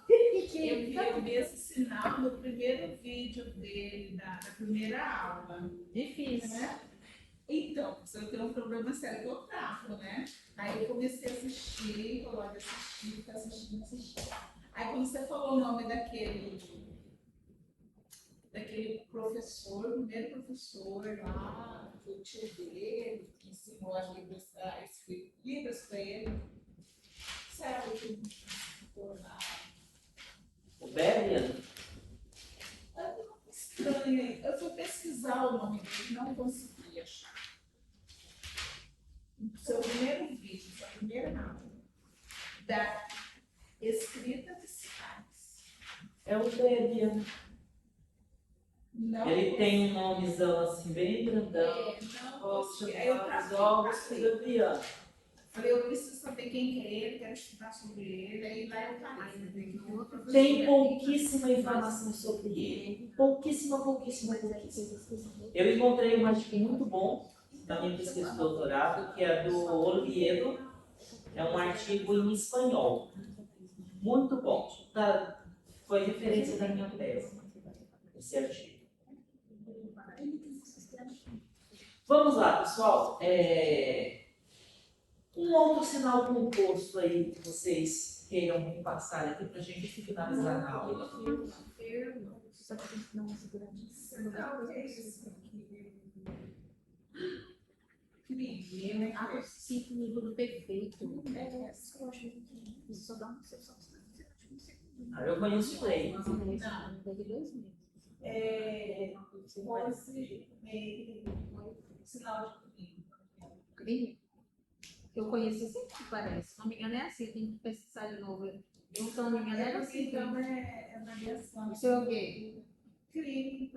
Eu vi esse sinal no primeiro vídeo dele, da primeira aula. difícil. Né? Então, eu tenho um problema sério ortográfico, né? Aí eu comecei a assistir, colocar assistir, ficar assistindo. Aí quando você falou o nome daquele professor, o primeiro professor lá, que o tio dele, que ensinou a escrever livros para ele, sabe que O Berlian? estranho, hein? Eu fui pesquisar o nome dele, não consegui achar. Seu primeiro vídeo, sua primeira aula da escrita de sinais. É o Berlian. Não Ele tem um nomezão assim, bem grandão. não Posso consegui. Aí eu chamar os travei, ovos travei. Berlian. Falei, eu preciso saber quem que é ele, quero estudar sobre ele. Aí lá eu parei. Tem pouquíssima informação sobre ele. Pouquíssima. Eu encontrei um artigo muito bom na minha pesquisa de doutorado, que é do Oviedo. É um artigo em espanhol. Muito bom. Foi referência da minha tese, esse artigo. Vamos lá, pessoal. Um outro sinal composto aí que vocês queiram me passar aqui para a gente finalizar a aula. Só que tem que dar uma seguradinha. Ah, eu sinto o nível perfeito. Isso só dá um só. Eu conheço ele. Deve 2 meses. Sinal de Crime? Eu conheci assim que parece. Se não me engano é assim, tem que pesquisar de novo. Eu, se não me engano, era assim. então é na aviação. Isso é o quê? Crime.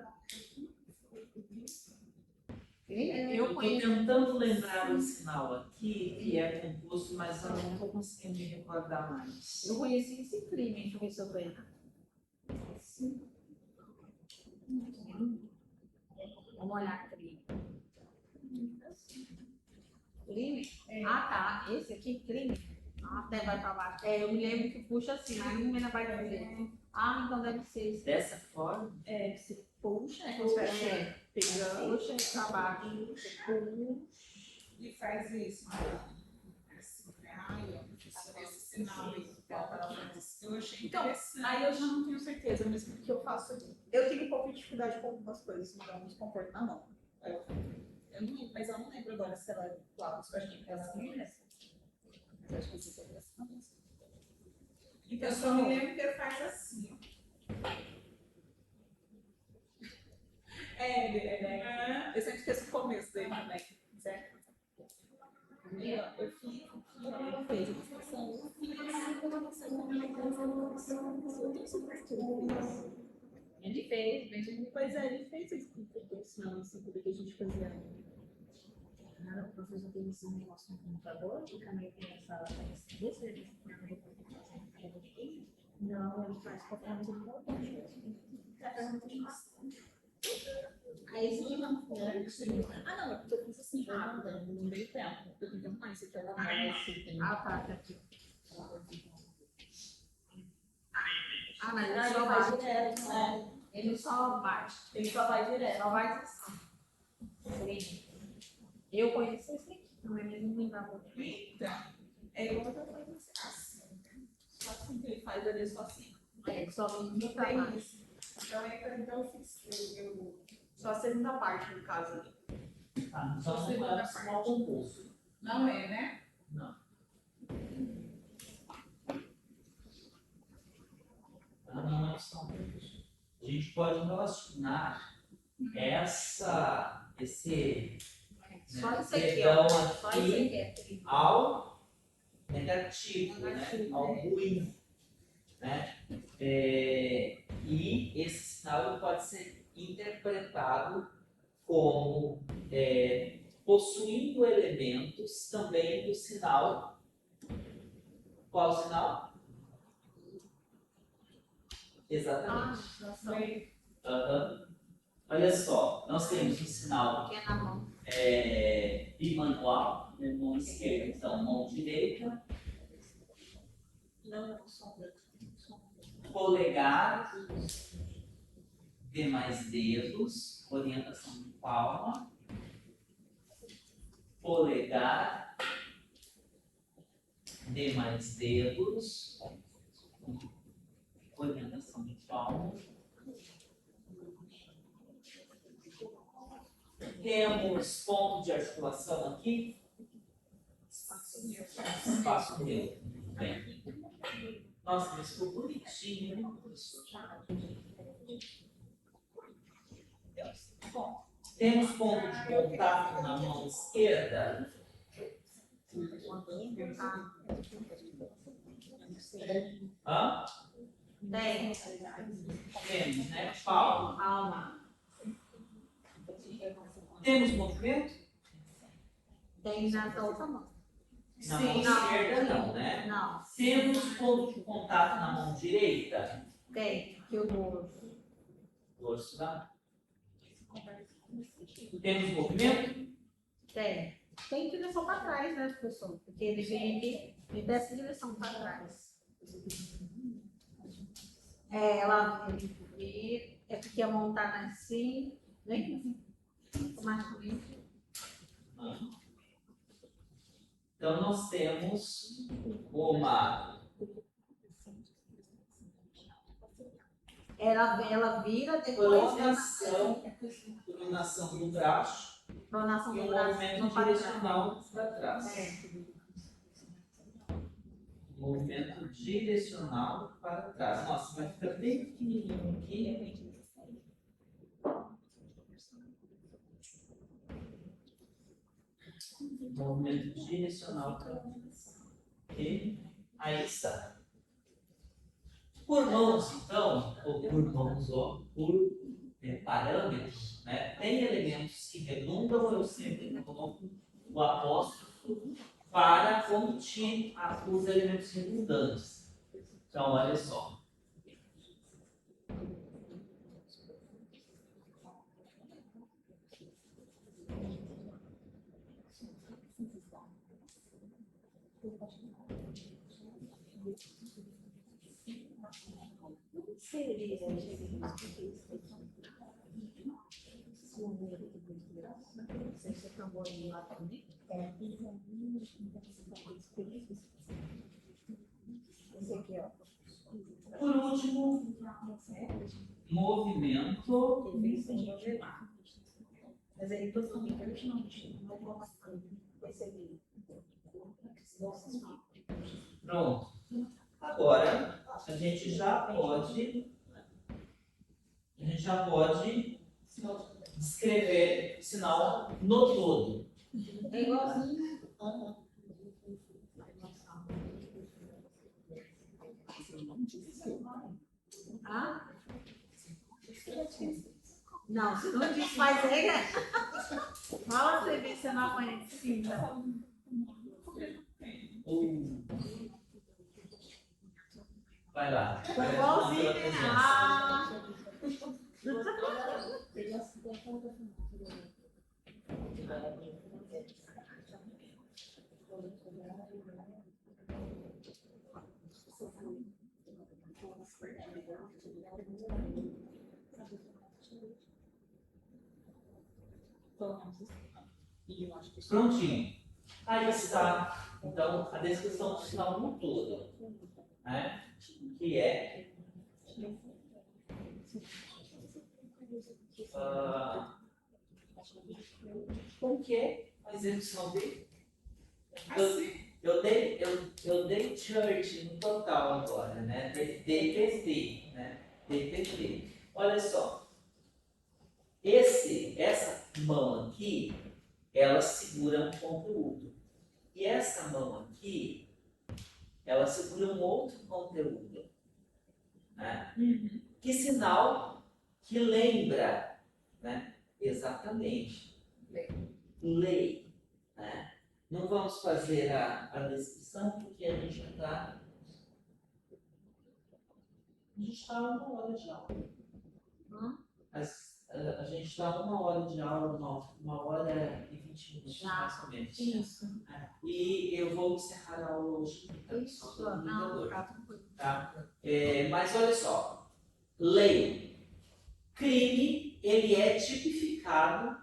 Crime? Eu estou tentando lembrar um sinal aqui que é composto, mas eu não estou conseguindo me recordar mais. Eu conheci esse crime, deixa eu ver se eu tô errado. Vamos olhar crime. Crime? Ah, tá. Esse aqui, crime. Até vai pra baixo. Eu me lembro que puxa assim, mas não me lembro vai dizer. Ah, então deve ser esse. Dessa forma, Você puxa, Puxa, pegando. puxa pra baixo. E faz isso. Ai, esse sinal aí. Eu achei Então, interessante. aí eu já não tenho certeza, mesmo porque eu faço. Eu tenho um pouco de dificuldade com algumas coisas, me dá um desconforto na mão. Mas eu não lembro agora se ela é lápis, eu acho que ela é essa. Mas eu acho que esse é essa. Então, eu só me lembro que ele faz assim. Eu sempre esqueço o começo dele também, certo? Eu fiz a discussão. Ele fez, mesmo. Pois é, ele fez a explicação assim, tudo que a gente fazia. o professor tem esse negócio no computador, e também tem essa desse serviço que eu vou fazer. Não, ele faz qualquer coisa de volta. Aí esse aqui não foi. Ah, não, é porque eu fiz assim rápido, não dei tempo. Eu tenho tempo mais, então ela vai assim. Ah, tá aqui. Ah, mas ele Ele só vai vai. direto, né? Ele só bate. Ele só vai direto. Só vai assim. Eu conheço esse aqui, não é mesmo lembrava. Então, é igual eu fazer assim. Só assim que ele faz ali, só assim. É, só vem Não do tem trabalho. isso. Então, então eu fiz. Só a segunda parte, no caso ali. Tá, só não é o sinal composto. Não é, né? Não. Não é o sinal composto. A gente pode relacionar esse Só isso aqui, dedão ó. Só isso aqui aqui. ao negativo, né? Ao ruim, né? E esse sinal ele pode ser interpretado como possuindo elementos também do sinal. Qual sinal? Exatamente. Aham. Olha só, nós temos um sinal Que é na mão. bimanual, né, mão esquerda, então mão direita, Não, só. polegar, demais dedos, orientação de palma, polegar, demais dedos, orientação de palma. Temos ponto de articulação aqui, espaço neutro. Bem, nossa, mas ficou bonitinho, né, professor? Bom, temos ponto de contato na mão esquerda. Hã? Tem. Temos, né? Palma. Palma. Temos movimento? Tem na outra mão. Na Sim, mão não. esquerda não, né? Não. Temos ponto de contato na mão direita? Tem. Que o dorso. Dorso da. Temos movimento? Tem. Tem direção para trás, né, professor? Porque ele vem aqui e desce direção para trás. Ela vem. É porque a mão tá assim. Vem. Automaticamente. Então nós temos uma Ela vira depois. pronação do braço Pronação e do um braço. movimento não para direcional para trás. É. Movimento direcional para trás. Nossa, vai ficar bem pequenininho aqui. Movimento direcional para trás. E aí está. Por mãos, então, ou por mãos, ó, por parâmetros, né, tem elementos que redundam, eu sempre coloco o apóstrofo para omitir os elementos redundantes. Então, olha só. Por último, movimento Mas aí totalmente não posso perceber. Pronto. Agora, a gente já pode descrever o sinal no todo. É igualzinho. Ah? Não, se não desfaz aí, né? Fala pra você ver se você não apanha de cinta. Vai lá. Foi igualzinho, né? Ah, E eu acho que Prontinho. Aí está, então, a descrição do sinal no todo, né? Que é com que a execução dele. Assim. Eu dei church no total agora, né? DPT, né? DPT. Olha só, essa mão aqui, ela segura um conteúdo. E essa mão aqui, ela segura um outro conteúdo. Né? Que sinal que lembra, né? Exatamente. Lei. Né? Não vamos fazer a descrição porque a gente está. A gente está uma hora de aula. A gente está uma hora de aula, uma hora e 20 minutos, mais ou menos. isso. E eu vou encerrar a aula hoje. Isso. Não, tá tranquilo. Tá? Mas olha só. Lei. Crime, ele é tipificado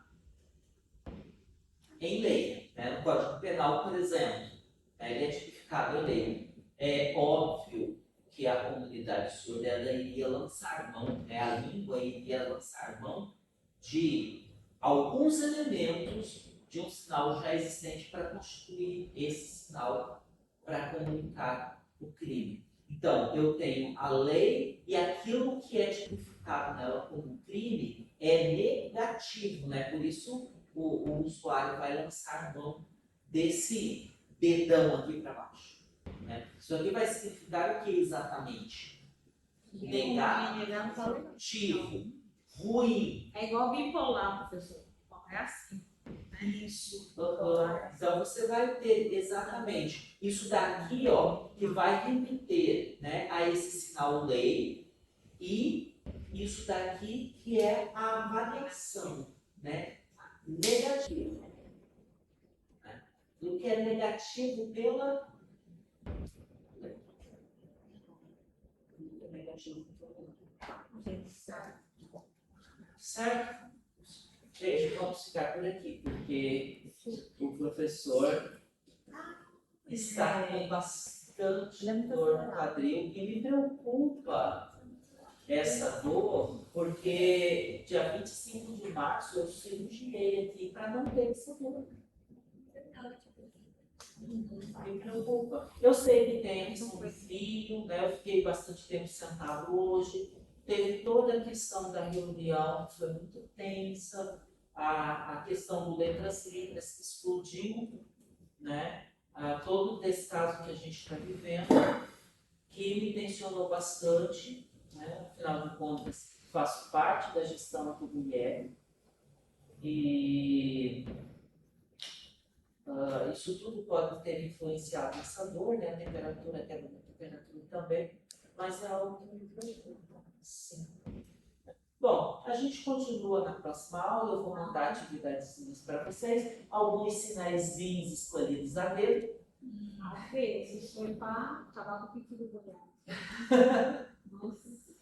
em lei. Né? No Código Penal, por exemplo, né? Ele é tipificado em lei. É óbvio que a comunidade surda ela iria lançar mão, né? A língua iria lançar mão de alguns elementos de um sinal já existente para constituir esse sinal para comunicar o crime. Então, eu tenho a lei e aquilo que é tipificado nela como crime é negativo, né? Por isso o usuário vai lançar mão desse dedão aqui para baixo. Né? Isso aqui vai significar o que exatamente? Negativo, ruim. É igual bipolar, professor. É assim. Isso. Então você vai ter exatamente isso daqui, ó, que vai remeter, né, a esse sinal lei, e isso daqui que é a variação, né, negativa. Né? O que é negativo pela certo? Gente, vamos ficar por aqui, porque o professor está com bastante dor no quadril e me preocupa essa dor, porque dia 25 de março eu cirurgiei aqui para não ter essa dor. Me preocupa. Eu sei que tem a questão do frio, né? Eu fiquei bastante tempo sentado hoje. Teve toda a questão da reunião, que foi muito tensa, a questão do letras livres que explodiu, né? Todo esse caso que a gente está vivendo, que me tensionou bastante, né? Afinal de contas, faço parte da gestão aqui do IEB, e isso tudo pode ter influenciado nessa dor, né? A temperatura, a queda da temperatura também, mas é algo que me preocupa. Sim. Bom, a gente continua na próxima aula, eu vou mandar atividades para vocês, alguns sinaizinhos escolhidos a dedo. Fê, se foi para acabar com o pique do governo. Nossa.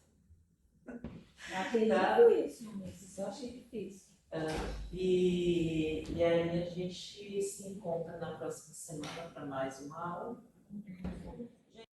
Eu acredito isso, mas eu achei difícil. E aí a gente se encontra na próxima semana para mais uma aula.